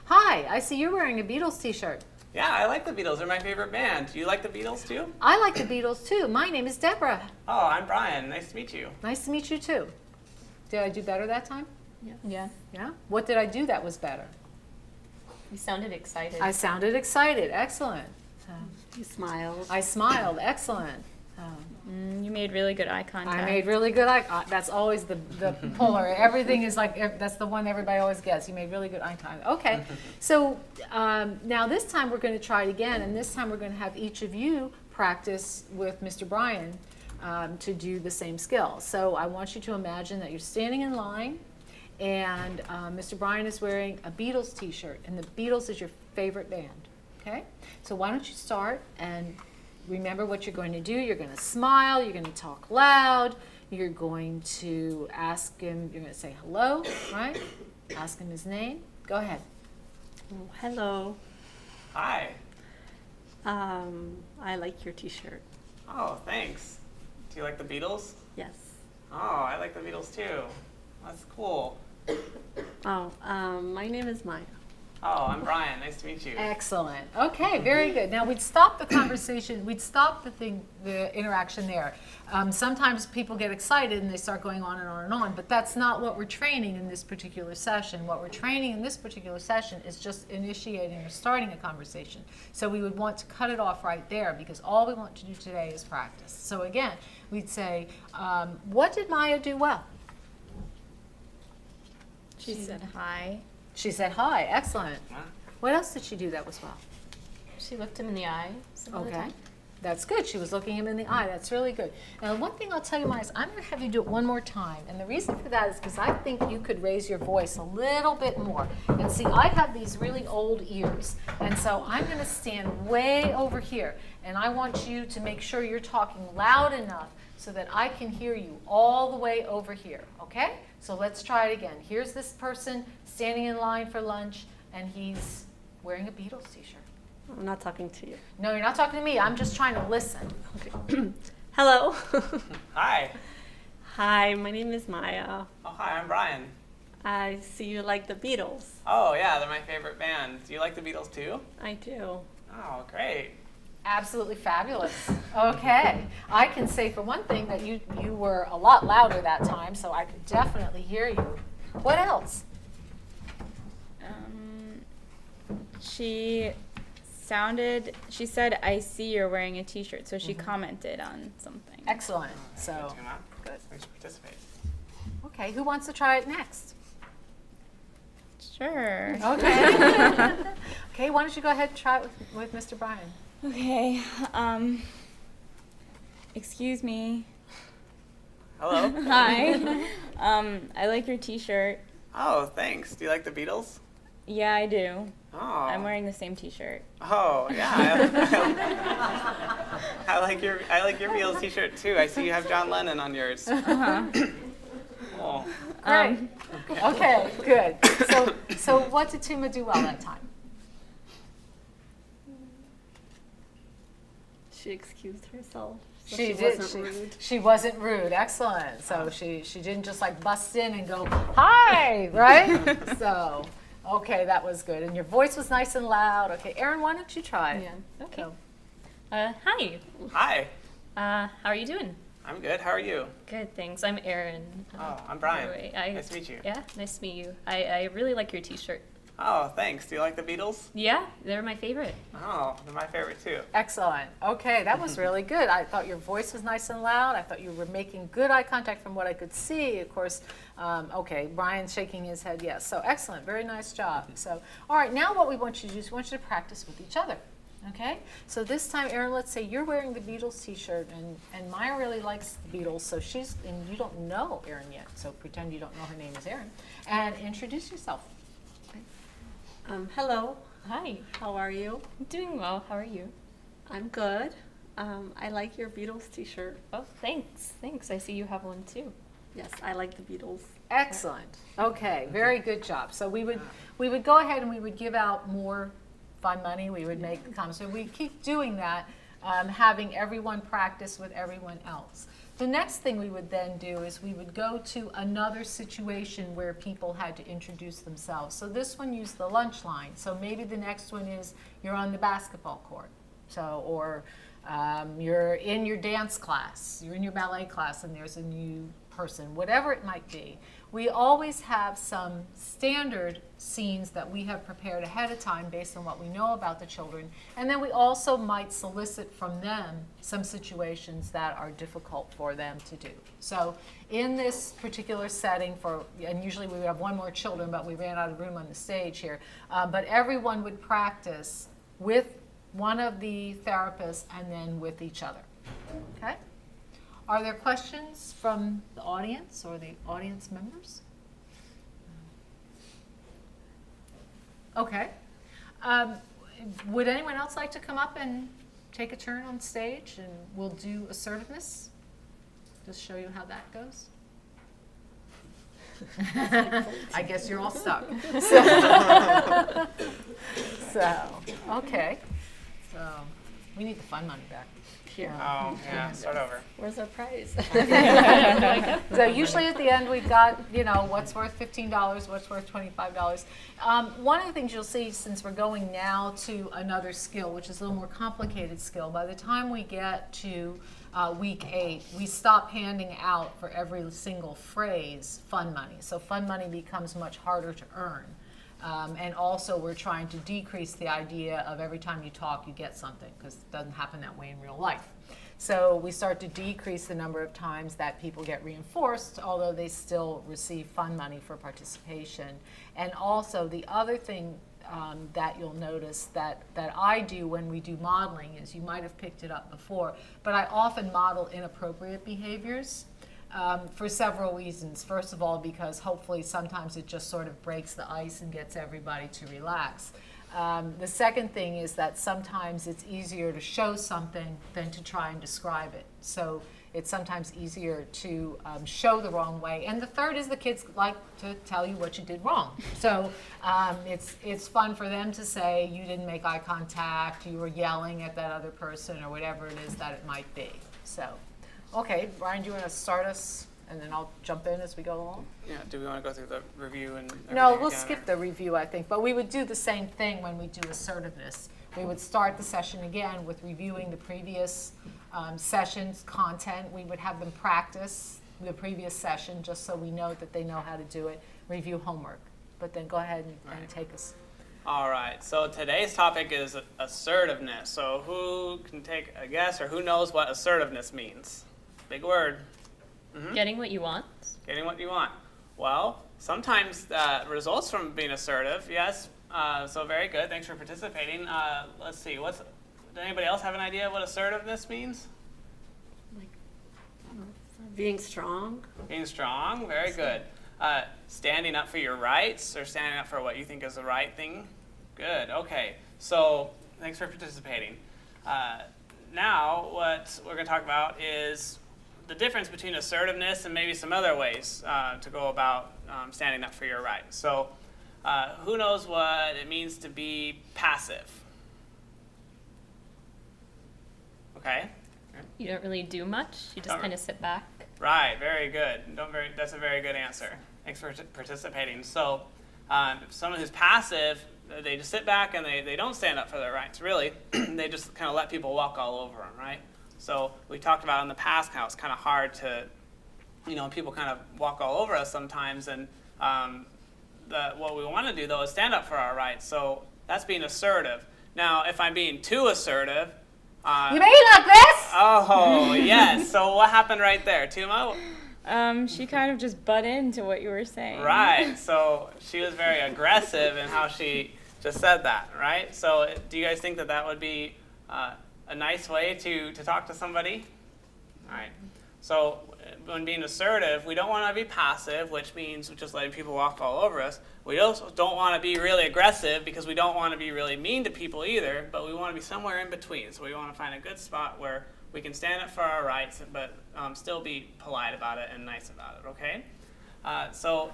hi, I see you're wearing a Beatles t-shirt. Yeah, I like the Beatles. They're my favorite band. Do you like the Beatles too? I like the Beatles too. My name is Deborah. Oh, I'm Brian. Nice to meet you. Nice to meet you too. Did I do better that time? Yeah. Yeah? What did I do that was better? You sounded excited. I sounded excited. Excellent. You smiled. I smiled. Excellent. You made really good eye contact. I made really good eye. That's always the puller. Everything is like that's the one everybody always gets. You made really good eye contact. Okay, so now this time we're going to try it again, and this time we're going to have each of you practice with Mr. Brian to do the same skill. So I want you to imagine that you're standing in line, and Mr. Brian is wearing a Beatles T-shirt, and the Beatles is your favorite band. Okay, so why don't you start and remember what you're going to do. You're going to smile, you're going to talk loud, you're going to ask him, you're going to say hello, right? Ask him his name. Go ahead. Oh, hello. Hi. I like your t-shirt. Oh, thanks. Do you like the Beatles? Yes. Oh, I like the Beatles too. That's cool. Oh, my name is Maya. Oh, I'm Brian. Nice to meet you. Excellent. Okay, very good. Now we'd stop the conversation, we'd stop the interaction there. Sometimes people get excited and they start going on and on and on, but that's not what we're training in this particular session. What we're training in this particular session is just initiating or starting a conversation. So we would want to cut it off right there because all we want to do today is practice. So again, we'd say, what did Maya do well? She said hi. She said hi. Excellent. Huh? What else did she do that was well? She looked him in the eye. some of the Okay. time. That's good. She was looking him in the eye. That's really good. Now, one thing I'll tell you, Maya, is I'm going to have you do it one more time. And the reason for that is because I think you could raise your voice a little bit more. And see, I have these really old ears. And so I'm going to stand way over here. And I want you to make sure you're talking loud enough so that I can hear you all the way over here. Okay? So let's try it again. Here's this person standing in line for lunch, and he's wearing a Beatles t-shirt. I'm not talking to you. No, you're not talking to me. I'm just trying to listen. Okay. Hello. Hi. Hi, my name is Maya. Oh, hi, I'm Brian. I see you like the Beatles. Oh, yeah, they're my favorite band. Do you like the Beatles too? I do. Oh, great. Absolutely fabulous. Okay. I can say for one thing that you were a lot louder that time, so I could definitely hear you. What else? She said, I see you're wearing a t-shirt, so she commented on something. Excellent. Good So, to come out. good. Thanks for participating. Okay, who wants to try it next? Sure. Okay. Okay, why don't you go ahead and try it with Mr. Bryan. Okay, excuse me. Hello. Hi. I like your t-shirt. Oh, thanks. Do you like the Beatles? Yeah, I do. Oh. I'm wearing the same t-shirt. Oh, yeah. I like your Beatles t-shirt too. I see you have John Lennon on yours. Oh. Great. Okay, good. So what did Tuma do well that time? She excused herself. So She wasn't did. rude. She wasn't rude. Excellent. So she didn't just like bust in and go, hi, right? So, okay, that was good. And your voice was nice and loud. Okay, Erin, why don't you try? Yeah. Okay. So, Hi. Hi. How are you doing? I'm good. How are you? Good, thanks. I'm Erin. Oh, I'm Brian. by the way. Nice to meet you. Yeah, nice to meet you. I really like your t-shirt. Oh, thanks. Do you like the Beatles? Yeah, they're my favorite. Oh, they're my favorite too. excellent. Okay, that was really good. I thought your voice was nice and loud. I thought you were making good eye contact from what I could see. Of course, okay, Brian's shaking his head, yes. So excellent, very nice job. So, all right, now what we want you to do is we want you to practice with each other. Okay, so this time, Erin, let's say you're wearing the Beatles t-shirt, and Maya really likes the Beatles, so and you don't know Erin yet, so pretend you don't know her name is Erin, and introduce yourself. Hello. Hi. How are you? I'm doing well. How are you? I'm good. I like your Beatles t-shirt. Oh, thanks. Thanks. I see you have one too. Yes, I like the Beatles. Excellent. Okay, very good job. So we would go ahead and we would give out more fun money. We would make comments. So we keep doing that, having everyone practice with everyone else. The next thing we would then do is we would go to another situation where people had to introduce themselves. So this one used the lunch line. So maybe the next one is you're on the basketball court. So, or you're in your dance class, you're in your ballet class, and there's a new person, whatever it might be. We always have some standard scenes that we have prepared ahead of time based on what we know about the children. And then we also might solicit from them some situations that are difficult for them to do. So in this particular setting, and usually we would have one more children, but we ran out of room on the stage here, but everyone would practice with one of the therapists and then with each other. Okay? Are there questions from the audience or the audience members? Okay. Would anyone else like to come up and take a turn on stage, and we'll do assertiveness? Just show you how that goes. I guess you're all stuck. Okay. So we need the fun money back. Here. Oh, yeah. Start over. Where's our prize? So usually at the end we've got, what's worth $15, what's worth $25. One of the things you'll see, since we're going now to another skill, which is a little more complicated skill, by the time we get to week 8, we stop handing out for every single phrase fun money. So fun money becomes much harder to earn. And also we're trying to decrease the idea of every time you talk you get something, because it doesn't happen that way in real life. So we start to decrease the number of times that people get reinforced, although they still receive fun money for participation. And also the other thing that you'll notice that I do when we do modeling is, you might have picked it up before, but I often model inappropriate behaviors for several reasons. First of all, because hopefully sometimes it just sort of breaks the ice and gets everybody to relax. The second thing is that sometimes it's easier to show something than to try and describe it. So it's sometimes easier to show the wrong way. And the third is the kids like to tell you what you did wrong. So it's fun for them to say, you didn't make eye contact, you were yelling at that other person, or whatever it is that it might be. So, okay, Brian, do you want to start us? And then I'll jump in as we go along. Yeah, do we want to go through the review and No, everything we'll again, skip or- the review, I think, but we would do the same thing when we do assertiveness. We would start the session again with reviewing the previous session's content. We would have them practice the previous session just so we know that they know how to do it, review homework. But then go ahead and Right. take us. All right, so today's topic is assertiveness. So who can take a guess, or who knows what assertiveness means? Big word. Getting what you want. Getting what you want. Well, sometimes results from being assertive, yes. So very good. Thanks for participating. Let's see. Does anybody else have an idea what assertiveness means? Like being strong. Being strong. Very good. Standing up for your rights, or standing up for what you think is the right thing. Good. Okay. So thanks for participating. Now, what we're going to talk about is the difference between assertiveness and maybe some other ways to go about standing up for your rights. So who knows what it means to be passive? Okay. You don't really do much. You just Don't- kind of sit back. Right, very good. That's a very good answer. Thanks for participating. So someone who's passive, they just sit back and they don't stand up for their rights, really. They just kind of let people walk all over them, right? So we talked about in the past how it's kind of hard to, people kind of walk all over us sometimes, and what we want to do, though, is stand up for our rights. So that's being assertive. Now, if I'm being too assertive, You made it like this? oh, yes. So what happened right there, Tuma? She kind of just butt into what you were saying. Right. So she was very aggressive in how she just said that, right? So do you guys think that that would be a nice way to talk to somebody? All right. So when being assertive, we don't want to be passive, which means just letting people walk all over us. We also don't want to be really aggressive because we don't want to be really mean to people either, but we want to be somewhere in between. So we want to find a good spot where we can stand up for our rights, but still be polite about it and nice about it, okay? So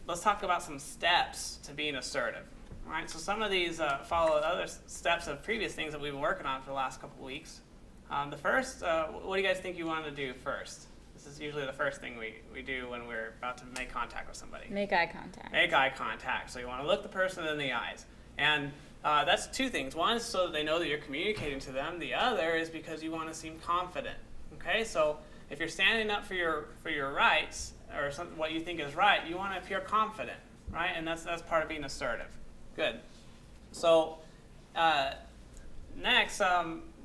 let's talk about some steps to being assertive. All right, so some of these follow other steps of previous things that we've been working on for the last couple of weeks. The first, what do you guys think you want to do first? This is usually the first thing we do when we're about to make contact with somebody. Make eye contact. Make eye contact. So you want to look the person in the eyes. And that's two things. One is so that they know that you're communicating to them. The other is because you want to seem confident. Okay, so if you're standing up for your rights, or what you think is right, you want to appear confident, right? And that's part of being assertive. Good. So next,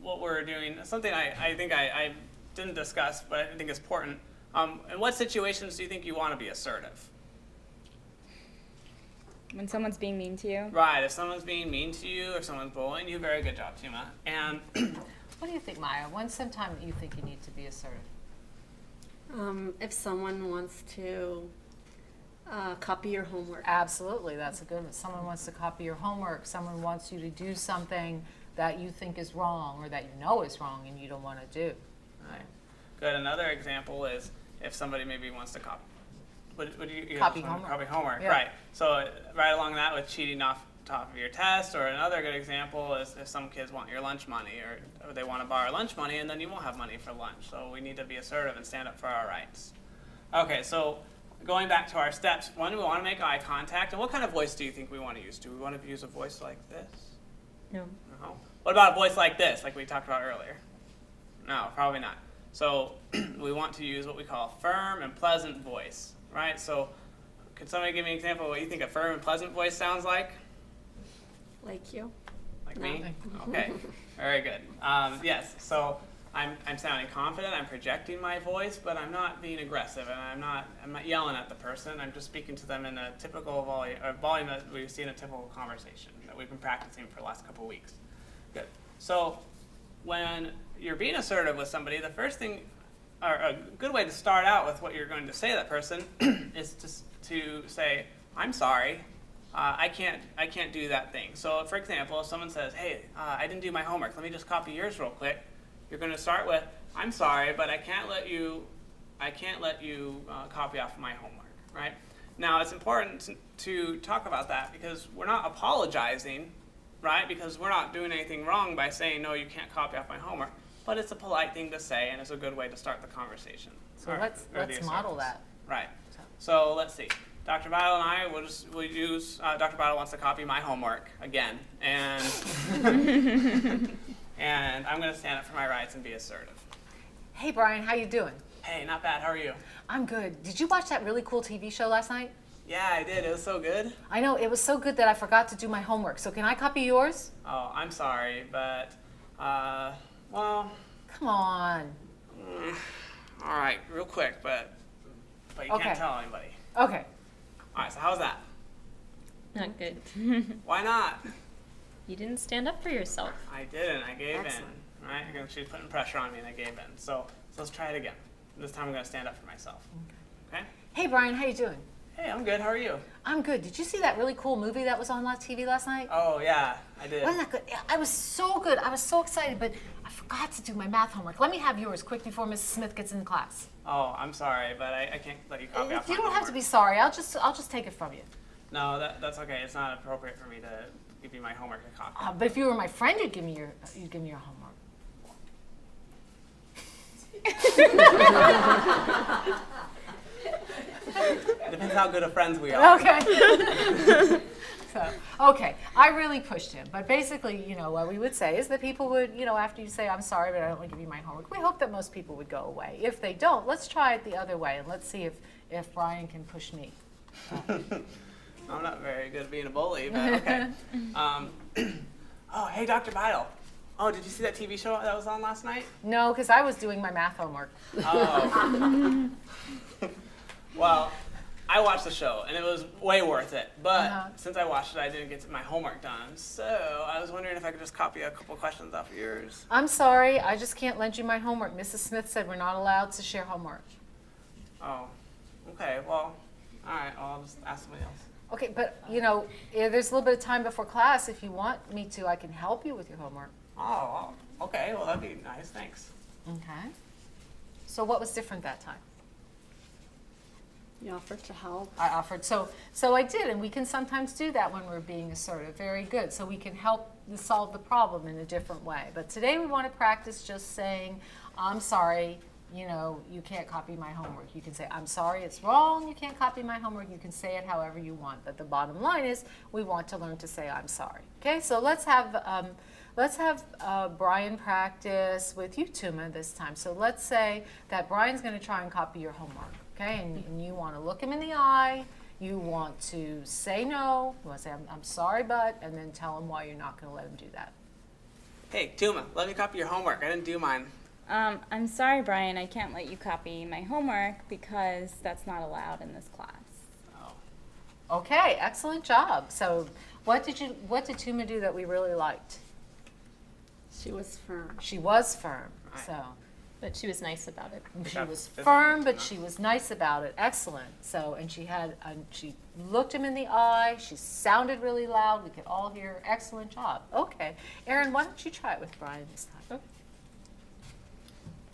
what we're doing, something I think I didn't discuss, but I think is important. In what situations do you think you want to be assertive? When someone's being mean to you. Right, if someone's being mean to you, if someone's bullying you, very good job, Tuma. And What do you think, Maya? When's some time you think you need to be assertive? If someone wants to copy your homework. Absolutely, that's a good one. Someone wants to copy your homework. Someone wants you to do something that you think is wrong or that you know is wrong and you don't want to do. right. Good. Another example is if somebody maybe wants to copy. What do you Copy have homework. Copy homework, Yeah. right. So right along that with cheating off top of your test, or another good example is if some kids want your lunch money, or they want to borrow lunch money and then you won't have money for lunch. So we need to be assertive and stand up for our rights. Okay, so going back to our steps, one, we want to make eye contact. And what kind of voice do you think we want to use? Do we want to use a voice like this? No. No. What about a voice like this, like we talked about earlier? No, probably not. So we want to use what we call a firm and pleasant voice, right? So could somebody give me an example of what you think a firm and pleasant voice sounds like? Like you. Like No. me? Okay, very good. Yes, so I'm sounding confident, I'm projecting my voice, but I'm not being aggressive, and I'm not yelling at the person. I'm just speaking to them in a typical volume that we see in a typical conversation that we've been practicing for the last couple of weeks. Good. So when you're being assertive with somebody, the first thing, or a good way to start out with what you're going to say to that person is to say, I'm sorry, I can't do that thing. So for example, if someone says, hey, I didn't do my homework, let me just copy yours real quick. You're going to start with, I'm sorry, but I can't let you copy off my homework, right? Now it's important to talk about that because we're not apologizing, right? Because we're not doing anything wrong by saying, no, you can't copy off my homework. But it's a polite thing to say, and it's a good way to start the conversation. So let's model that. Right. So let's see. Dr. Beidel and I will use, Dr. Beidel wants to copy my homework again. And, and I'm going to stand up for my rights and be assertive. Hey, Brian, how you doing? Hey, not bad. How are you? I'm good. Did you watch that really cool TV show last night? Yeah, I did. It was so good. I know. It was so good that I forgot to do my homework. So can I copy yours? Oh, I'm sorry, but, well. Come on. All right, real quick, but you can't tell anybody. Okay. All right, so how's that? Not good. Why not? You didn't stand up for yourself. I didn't. I gave Excellent. in. Right? She was putting pressure on me, and I gave in. So let's try it again. This time I'm going to stand up for myself. Okay? Hey, Brian, how you doing? Hey, I'm good. How are you? I'm good. Did you see that really cool movie that was on TV last night? Oh, yeah, I did. Wasn't that good? Yeah, I was so good. I was so excited, but I forgot to do my math homework. Let me have yours quick before Mrs. Smith gets in class. Oh, I'm sorry, but I can't let you copy off my You don't have to homework. be sorry. I'll just take it from you. No, that's okay. It's not appropriate for me to give you my homework to copy. But if you were my friend, you'd give me your homework. Depends how good of friends we are. Okay. Okay, I really pushed him. But basically, what we would say is that people would, after you say, I'm sorry, but I don't want to give you my homework, we hope that most people would go away. If they don't, let's try it the other way, and let's see if Brian can push me. I'm not very good at being a bully, but okay. Oh, hey, Dr. Beidel. Oh, did you see that TV show that was on last night? No, because I was doing my math homework. Oh. Well, I watched the show, and it was way worth it. But since I watched it, I didn't get my homework done. So I was wondering if I could just copy a couple questions off of yours. I'm sorry, I just can't lend you my homework. Mrs. Smith said we're not allowed to share homework. Oh, okay. Well, all right. Well, I'll just ask somebody else. Okay, but, there's a little bit of time before class. If you want me to, I can help you with your homework. Oh, okay. Well, that'd be nice. Thanks. Okay. So what was different that time? You offered to help. I offered. So I did, and we can sometimes do that when we're being assertive. Very good. So we can help solve the problem in a different way. But today we want to practice just saying, I'm sorry, you can't copy my homework. You can say, I'm sorry, it's wrong, you can't copy my homework. You can say it however you want. But the bottom line is we want to learn to say, I'm sorry. Okay, so let's have Brian practice with you, Tuma, this time. So let's say that Brian's going to try and copy your homework. Okay, and you want to look him in the eye, you want to say no, you want to say, I'm sorry, but, and then tell him why you're not going to let him do that. Hey, Tuma, let me copy your homework. I didn't do mine. I'm sorry, Brian, I can't let you copy my homework because that's not allowed in this class. Oh. Okay, excellent job. So what did Tuma do that we really liked? She was firm. She was firm. Right. So But she was nice about it. she was firm, but she was nice about it. Excellent. So, and she looked him in the eye. She sounded really loud. We could all hear her. Excellent job. Okay. Erin, why don't you try it with Brian this time?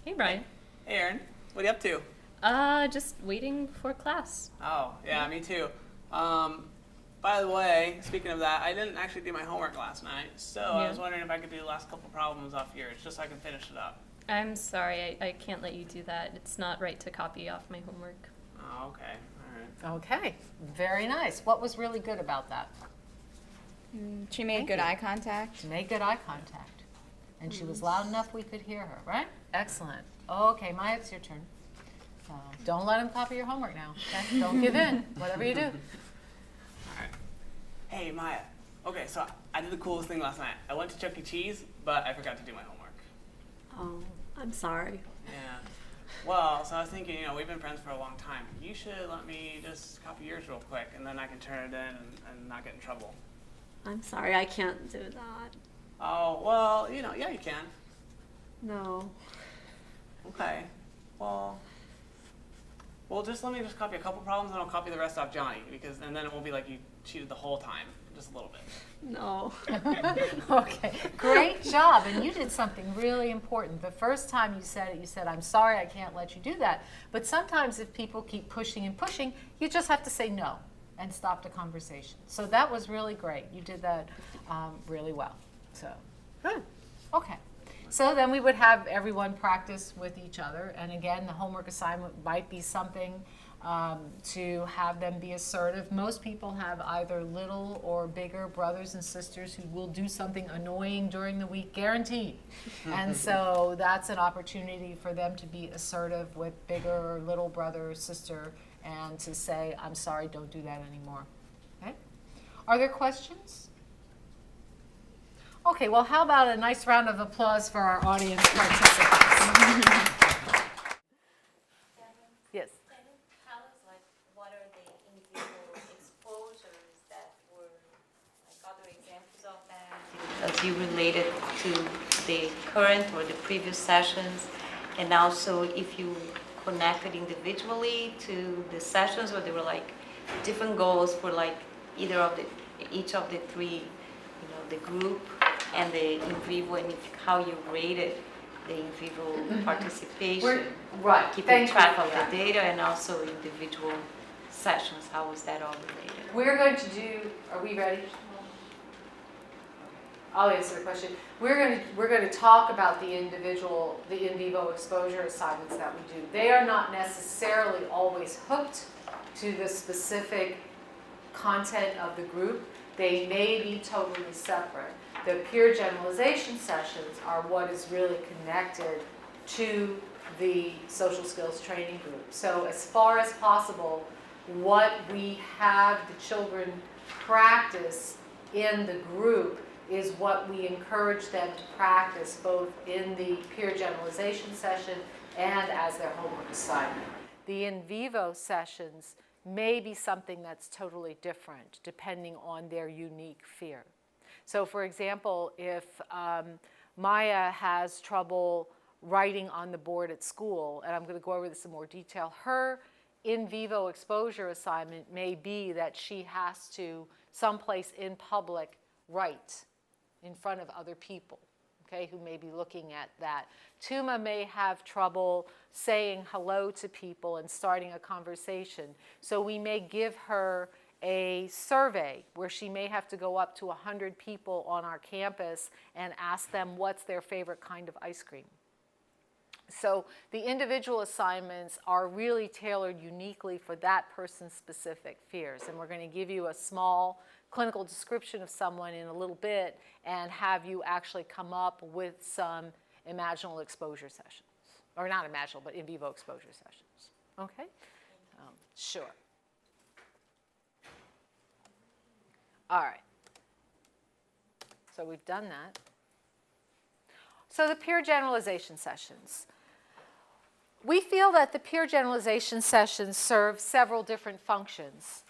Hey, Brian. Hey, Erin. What are you up to? Just waiting for class. Oh, yeah, me too. By the way, speaking of that, I didn't actually do my homework last night, so I was wondering if I could do the last couple problems off yours, just so I can finish it up. I'm sorry, I can't let you do that. It's not right to copy off my homework. Oh, okay. All right. Okay. Very nice. What was really good about that? She made Thank good you. eye contact. She made good eye contact. And she was loud enough we could hear her, right? Excellent. Okay, Maya, it's your turn. Don't let him copy your homework now. Okay? Don't give in, whatever you do. All right. Hey, Maya. Okay, so I did the coolest thing last night. I went to Chuck E. Cheese, but I forgot to do my homework. Oh, I'm sorry. Yeah. Well, so I was thinking, we've been friends for a long time. You should let me just copy yours real quick, and then I can turn it in and not get in trouble. I'm sorry, I can't do that. Oh, well, yeah, you can. No. Okay. Well, just let me just copy a couple problems, and I'll copy the rest off Johnny, and then it won't be like you cheated the whole time, just a little bit. No. Okay, great job. And you did something really important. The first time you said it, you said, I'm sorry, I can't let you do that. But sometimes if people keep pushing and pushing, you just have to say no and stop the conversation. So that was really great. You did that really well. So, good. Okay. So then we would have everyone practice with each other. And again, the homework assignment might be something to have them be assertive. Most people have either little or bigger brothers and sisters who will do something annoying during the week, guaranteed. And so that's an opportunity for them to be assertive with bigger or little brother or sister and to say, I'm sorry, don't do that anymore. Okay? Are there questions? Okay, well, how about a nice round of applause for our audience participants? Yes. Can you tell us, what are the individual exposures that were, other examples of that? As you related to the current or the previous sessions, and also if you connected individually to the sessions, or there were different goals for each of the three, the group and the in vivo, and how you rated the in vivo participation. Right. Keeping track of the data and also individual sessions. How was that all related? We're going to do, are we ready? I'll answer the question. We're going to talk about the in vivo exposure assignments that we do. They are not necessarily always hooked to the specific content of the group. They may be totally separate. The peer generalization sessions are what is really connected to the social skills training group. So as far as possible, what we have the children practice in the group is what we encourage them to practice both in the peer generalization session and as their homework assignment. The in vivo sessions may be something that's totally different depending on their unique fear. So for example, if Maya has trouble writing on the board at school, and I'm going to go over this in more detail, her in vivo exposure assignment may be that she has to, someplace in public, write in front of other people, okay, who may be looking at that. Tuma may have trouble saying hello to people and starting a conversation. So we may give her a survey where she may have to go up to 100 people on our campus and ask them what's their favorite kind of ice cream. So the individual assignments are really tailored uniquely for that person's specific fears. And we're going to give you a small clinical description of someone in a little bit and have you actually come up with some imaginal exposure sessions. Or not imaginal, but in vivo exposure sessions. Okay? Sure. All right. So we've done that. So the peer generalization sessions. We feel that the peer generalization sessions serve several different functions.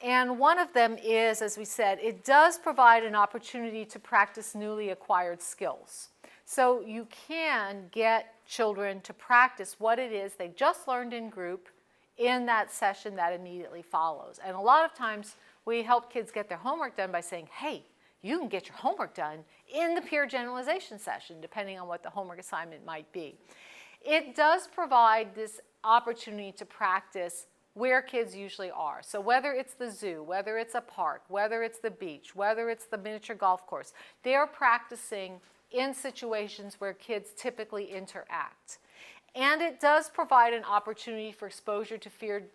And one of them is, as we said, it does provide an opportunity to practice newly acquired skills. So you can get children to practice what it is they just learned in group in that session that immediately follows. And a lot of times we help kids get their homework done by saying, hey, you can get your homework done in the peer generalization session, depending on what the homework assignment might be. It does provide this opportunity to practice where kids usually are. So whether it's the zoo, whether it's a park, whether it's the beach, whether it's the miniature golf course, they're practicing in situations where kids typically interact. And it does provide an opportunity for exposure to feared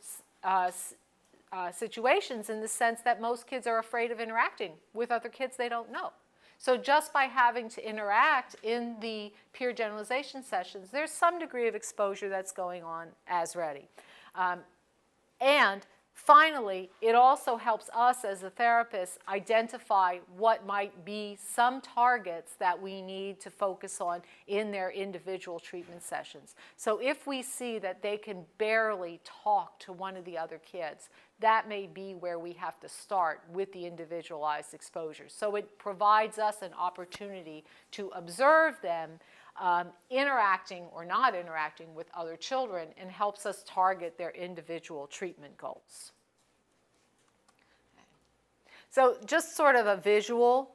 situations in the sense that most kids are afraid of interacting with other kids they don't know. So just by having to interact in the peer generalization sessions, there's some degree of exposure that's going on as ready. And Finally, it also helps us as a therapist identify what might be some targets that we need to focus on in their individual treatment sessions. So if we see that they can barely talk to one of the other kids, that may be where we have to start with the individualized exposures. So it provides us an opportunity to observe them interacting or not interacting with other children, and helps us target their individual treatment goals. So just sort of a visual.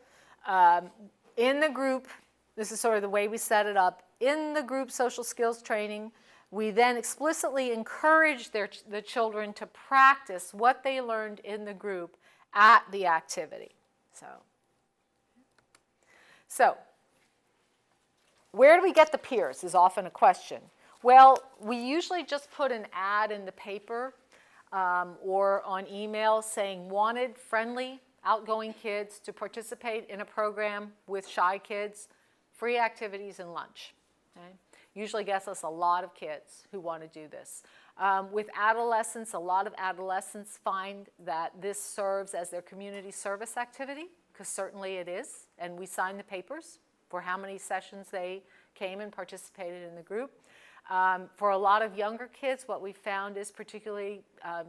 In the group, this is sort of the way we set it up. In the group social skills training, we then explicitly encourage the children to practice what they learned in the group at the activity. So where do we get the peers is often a question. Well, we usually just put an ad in the paper or on email saying wanted friendly, outgoing kids to participate in a program with shy kids, free activities and lunch. Okay? Usually gets us a lot of kids who want to do this. With adolescents, a lot of adolescents find that this serves as their community service activity, because certainly it is, and we sign the papers for how many sessions they came and participated in the group. For a lot of younger kids, what we found is particularly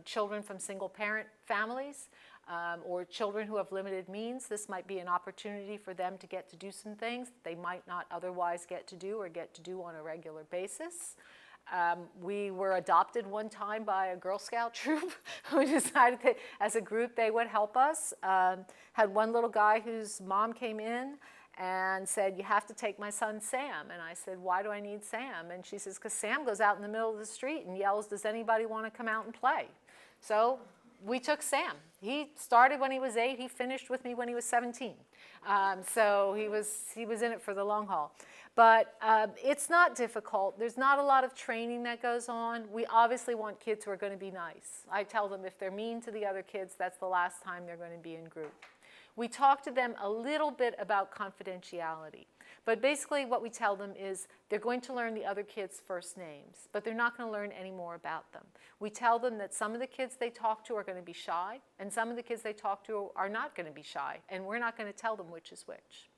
children from single-parent families or children who have limited means. This might be an opportunity for them to get to do some things they might not otherwise get to do or get to do on a regular basis. We were adopted one time by a Girl Scout troop who decided that as a group they would help us. Had one little guy whose mom came in and said, you have to take my son Sam. And I said, why do I need Sam? And she says, because Sam goes out in the middle of the street and yells, does anybody want to come out and play? So we took Sam. He started when he was 8. He finished with me when he was 17. So he was in it for the long haul. But it's not difficult. There's not a lot of training that goes on. We obviously want kids who are going to be nice. I tell them if they're mean to the other kids, that's the last time they're going to be in group. We talk to them a little bit about confidentiality. But basically what we tell them is they're going to learn the other kids' first names, but they're not going to learn any more about them. We tell them that some of the kids they talk to are going to be shy, and some of the kids they talk to are not going to be shy, and we're not going to tell them which is which.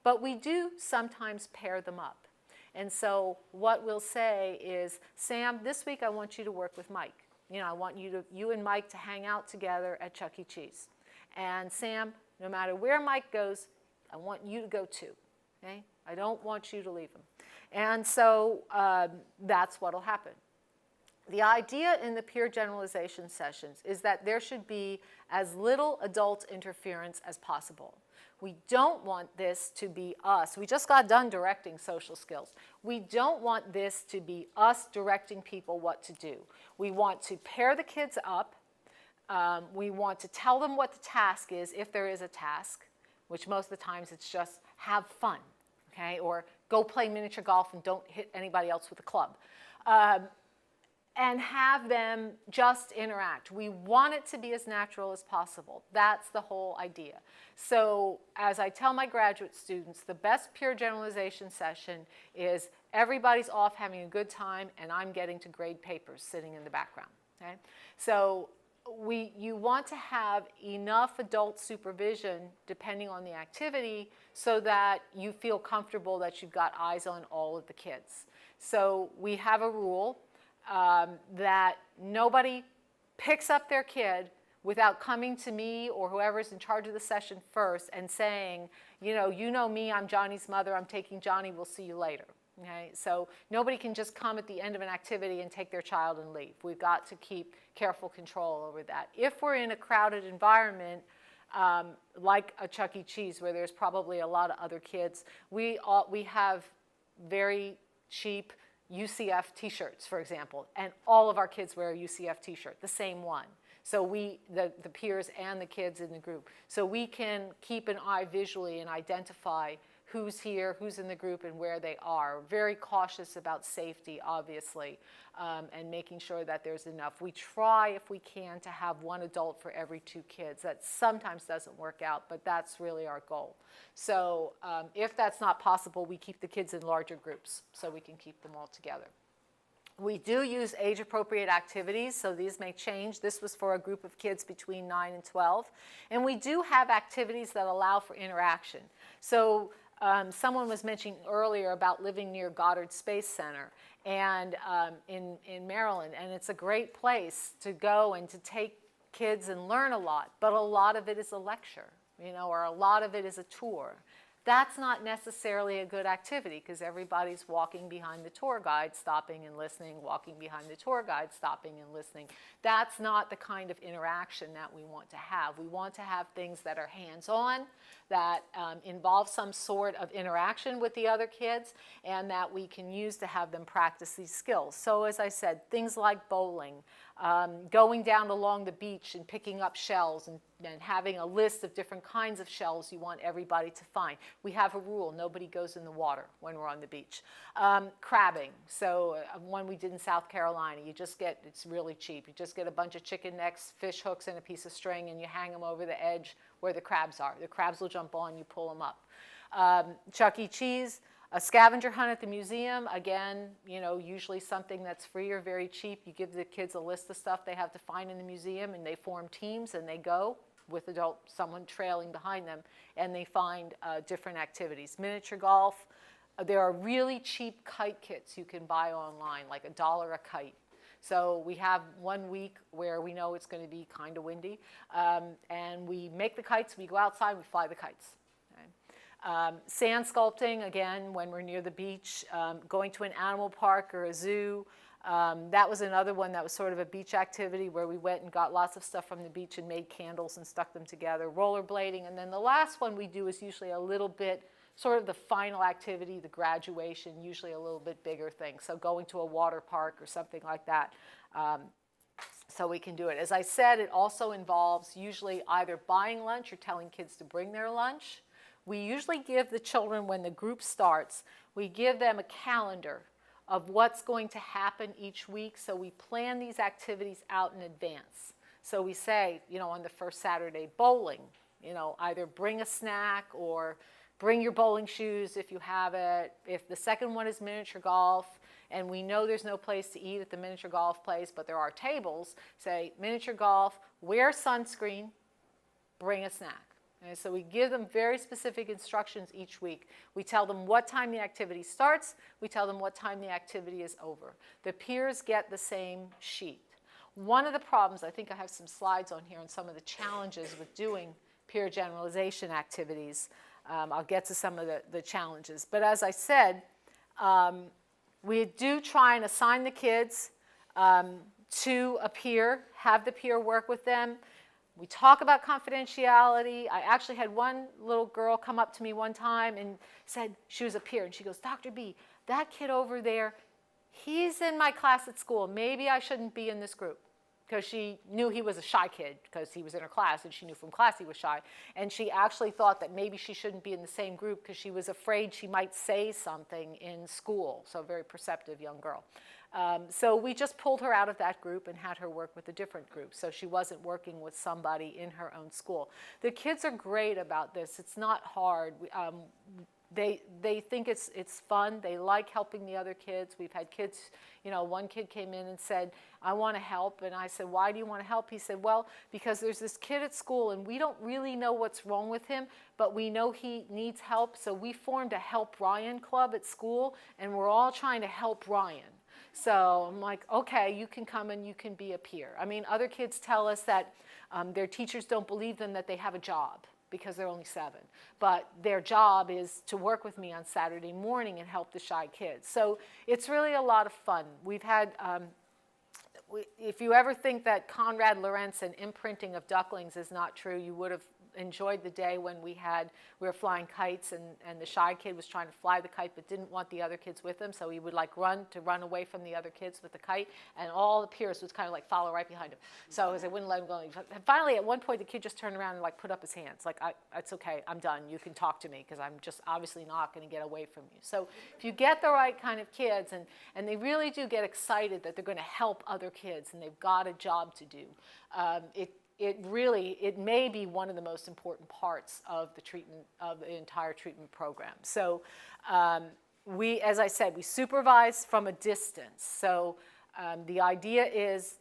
But we do sometimes pair them up. And so what we'll say is, Sam, this week I want you to work with Mike. You know, I want you and Mike to hang out together at Chuck E. Cheese. And Sam, no matter where Mike goes, I want you to go too. Okay? I don't want you to leave him. And so that's what will happen. The idea in the peer generalization sessions is that there should be as little adult interference as possible. We don't want this to be us. We just got done directing social skills. We don't want this to be us directing people what to do. We want to pair the kids up. We want to tell them what the task is, if there is a task, which most of the times it's just have fun, okay? Or go play miniature golf and don't hit anybody else with a club. And have them just interact. We want it to be as natural as possible. That's the whole idea. So as I tell my graduate students, the best peer generalization session is everybody's off having a good time and I'm getting to grade papers sitting in the background. Okay? So you want to have enough adult supervision depending on the activity so that you feel comfortable that you've got eyes on all of the kids. So we have a rule that nobody picks up their kid without coming to me or whoever's in charge of the session first and saying, you know me, I'm Johnny's mother, I'm taking Johnny, we'll see you later. Okay? So nobody can just come at the end of an activity and take their child and leave. We've got to keep careful control over that. If we're in a crowded environment, like a Chuck E. Cheese where there's probably a lot of other kids, we have very cheap UCF t-shirts, for example, and all of our kids wear a UCF t-shirt, the same one. So the peers and the kids in the group. So we can keep an eye visually and identify who's here, who's in the group, and where they are. Very cautious about safety, obviously, and making sure that there's enough. We try, if we can, to have one adult for every 2 kids. That sometimes doesn't work out, but that's really our goal. So if that's not possible, we keep the kids in larger groups so we can keep them all together. We do use age-appropriate activities, so these may change. This was for a group of kids between 9 and 12. And we do have activities that allow for interaction. So someone was mentioning earlier about living near Goddard Space Center and in Maryland, and it's a great place to go and to take kids and learn a lot, but a lot of it is a lecture, you know, or a lot of it is a tour. That's not necessarily a good activity because everybody's walking behind the tour guide, stopping and listening, walking behind the tour guide, stopping and listening. That's not the kind of interaction that we want to have. We want to have things that are hands-on, that involve some sort of interaction with the other kids, and that we can use to have them practice these skills. So as I said, things like bowling, going down along the beach and picking up shells and having a list of different kinds of shells you want everybody to find. We have a rule, nobody goes in the water when we're on the beach. Crabbing, so one we did in South Carolina, you just get, it's really cheap, you just get a bunch of chicken necks, fish hooks, and a piece of string, and you hang them over the edge where the crabs are. The crabs will jump on, you pull them up. Chuck E. Cheese, a scavenger hunt at the museum, again, you know, usually something that's free or very cheap. You give the kids a list of stuff they have to find in the museum, and they form teams, and they go with someone trailing behind them, and they find different activities. Miniature golf, there are really cheap kite kits you can buy online, like $1 a kite. So we have 1 week where we know it's going to be kind of windy, and we make the kites, we go outside, we fly the kites. Sand sculpting, again, when we're near the beach, going to an animal park or a zoo. That was another one that was sort of a beach activity where we went and got lots of stuff from the beach and made candles and stuck them together. Rollerblading, and then the last one we do is usually a little bit, sort of the final activity, the graduation, usually a little bit bigger thing. So going to a water park or something like that. So we can do it. As I said, it also involves usually either buying lunch or telling kids to bring their lunch. We usually give the children, when the group starts, we give them a calendar of what's going to happen each week. So we plan these activities out in advance. So we say, you know, on the first Saturday, bowling, you know, either bring a snack or bring your bowling shoes if you have it. If the second one is miniature golf, and we know there's no place to eat at the miniature golf place, but there are tables, say miniature golf, wear sunscreen, bring a snack. And so we give them very specific instructions each week. We tell them what time the activity starts. We tell them what time the activity is over. The peers get the same sheet. One of the problems, I think I have some slides on here on some of the challenges with doing peer generalization activities. I'll get to some of the challenges. But as I said, we do try and assign the kids to a peer, have the peer work with them. We talk about confidentiality. I actually had one little girl come up to me one time and said, she was a peer, and she goes, Dr. B, that kid over there, he's in my class at school. Maybe I shouldn't be in this group. Because she knew he was a shy kid because he was in her class, and she knew from class he was shy. And she actually thought that maybe she shouldn't be in the same group because she was afraid she might say something in school. So a very perceptive young girl. So we just pulled her out of that group and had her work with a different group. So she wasn't working with somebody in her own school. The kids are great about this. It's not hard. They think it's fun. They like helping the other kids. We've had kids, you know, one kid came in and said, I want to help. And I said, why do you want to help? He said, well, because there's this kid at school and we don't really know what's wrong with him, but we know he needs help. So we formed a Help Ryan club at school, and we're all trying to help Ryan. So I'm like, okay, you can come and you can be a peer. I mean, other kids tell us that their teachers don't believe them that they have a job because they're only 7. But their job is to work with me on Saturday morning and help the shy kids. So it's really a lot of fun. We've had, if you ever think that Konrad Lorenz and imprinting of ducklings is not true, you would have enjoyed the day when we were flying kites, and the shy kid was trying to fly the kite but didn't want the other kids with him, so he would like run away from the other kids with the kite, and all the peers would kind of like follow right behind him. So they wouldn't let him go. And finally, at one point, the kid just turned around and like put up his hands, like, it's okay, I'm done. You can talk to me because I'm just obviously not going to get away from you. So if you get the right kind of kids, and they really do get excited that they're going to help other kids and they've got a job to do, it may be one of the most important parts of the treatment, of the entire treatment program. So as I said, we supervise from a distance. So the idea is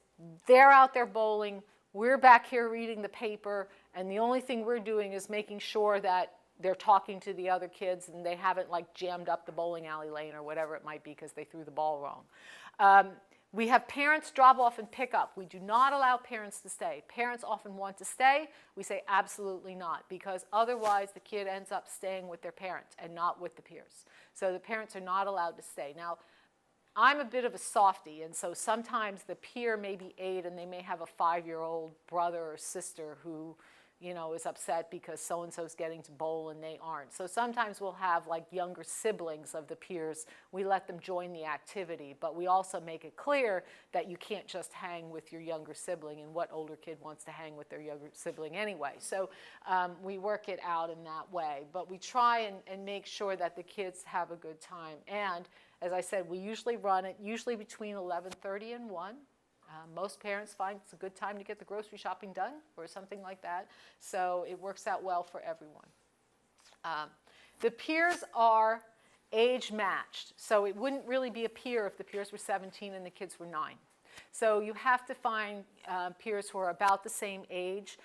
they're out there bowling, we're back here reading the paper, and the only thing we're doing is making sure that they're talking to the other kids and they haven't like jammed up the bowling alley lane or whatever it might be because they threw the ball wrong. We have parents drop off and pick up. We do not allow parents to stay. Parents often want to stay. We say absolutely not, because otherwise the kid ends up staying with their parents and not with the peers. So the parents are not allowed to stay. Now, I'm a bit of a softie, and so sometimes the peer may be 8 and they may have a 5-year-old brother or sister who, is upset because so-and-so's getting to bowl and they aren't. So sometimes we'll have like younger siblings of the peers. We let them join the activity, but we also make it clear that you can't just hang with your younger sibling, and what older kid wants to hang with their younger sibling anyway. So we work it out in that way, but we try and make sure that the kids have a good time. And as I said, we usually run it usually between 11:30 and 1. Most parents find it's a good time to get the grocery shopping done or something like that. So it works out well for everyone. The peers are age matched. So it wouldn't really be a peer if the peers were 17 and the kids were 9. So you have to find peers who are about the same age.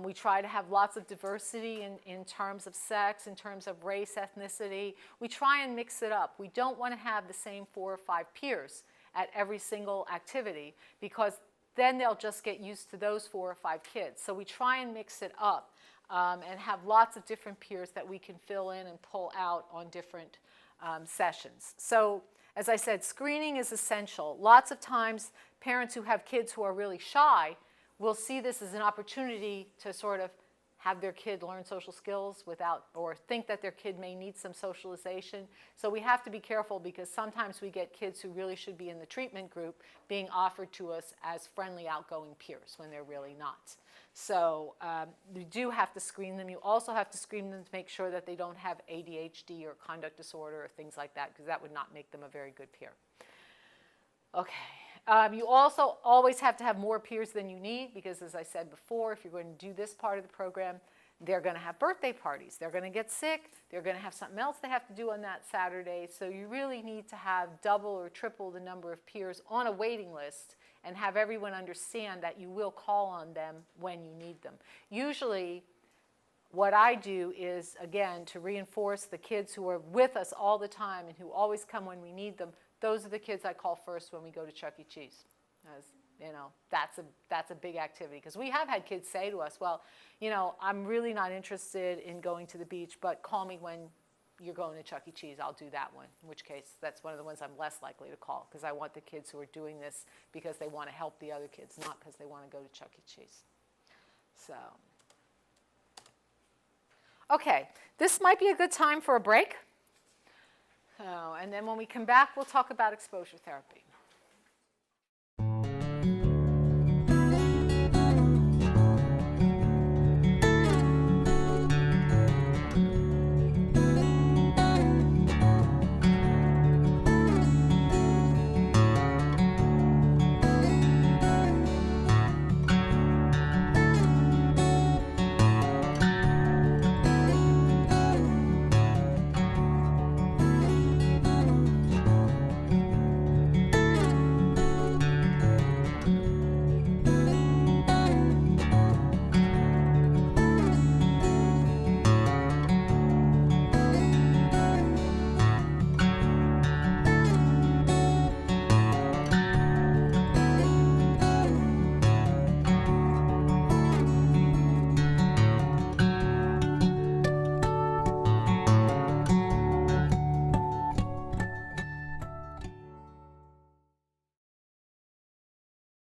We try to have lots of diversity in terms of sex, in terms of race, ethnicity. We try and mix it up. We don't want to have the same 4 or 5 peers at every single activity, because then they'll just get used to those 4 or 5 kids. So we try and mix it up and have lots of different peers that we can fill in and pull out on different sessions. So as I said, screening is essential. Lots of times parents who have kids who are really shy will see this as an opportunity to sort of have their kid learn social skills without, or think that their kid may need some socialization. So we have to be careful, because sometimes we get kids who really should be in the treatment group being offered to us as friendly, outgoing peers when they're really not. So you do have to screen them. You also have to screen them to make sure that they don't have ADHD or conduct disorder or things like that, because that would not make them a very good peer. Okay. You also always have to have more peers than you need, because as I said before, if you're going to do this part of the program, they're going to have birthday parties. They're going to get sick. They're going to have something else they have to do on that Saturday. So you really need to have double or triple the number of peers on a waiting list and have everyone understand that you will call on them when you need them. Usually, what I do is, again, to reinforce the kids who are with us all the time and who always come when we need them. Those are the kids I call first when we go to Chuck E. Cheese. As, that's a big activity, because we have had kids say to us, well, I'm really not interested in going to the beach, but call me when you're going to Chuck E. Cheese. I'll do that one, in which case that's one of the ones I'm less likely to call, because I want the kids who are doing this because they want to help the other kids, not because they want to go to Chuck E. Cheese. So, okay, this might be a good time for a break. And then when we come back, we'll talk about exposure therapy.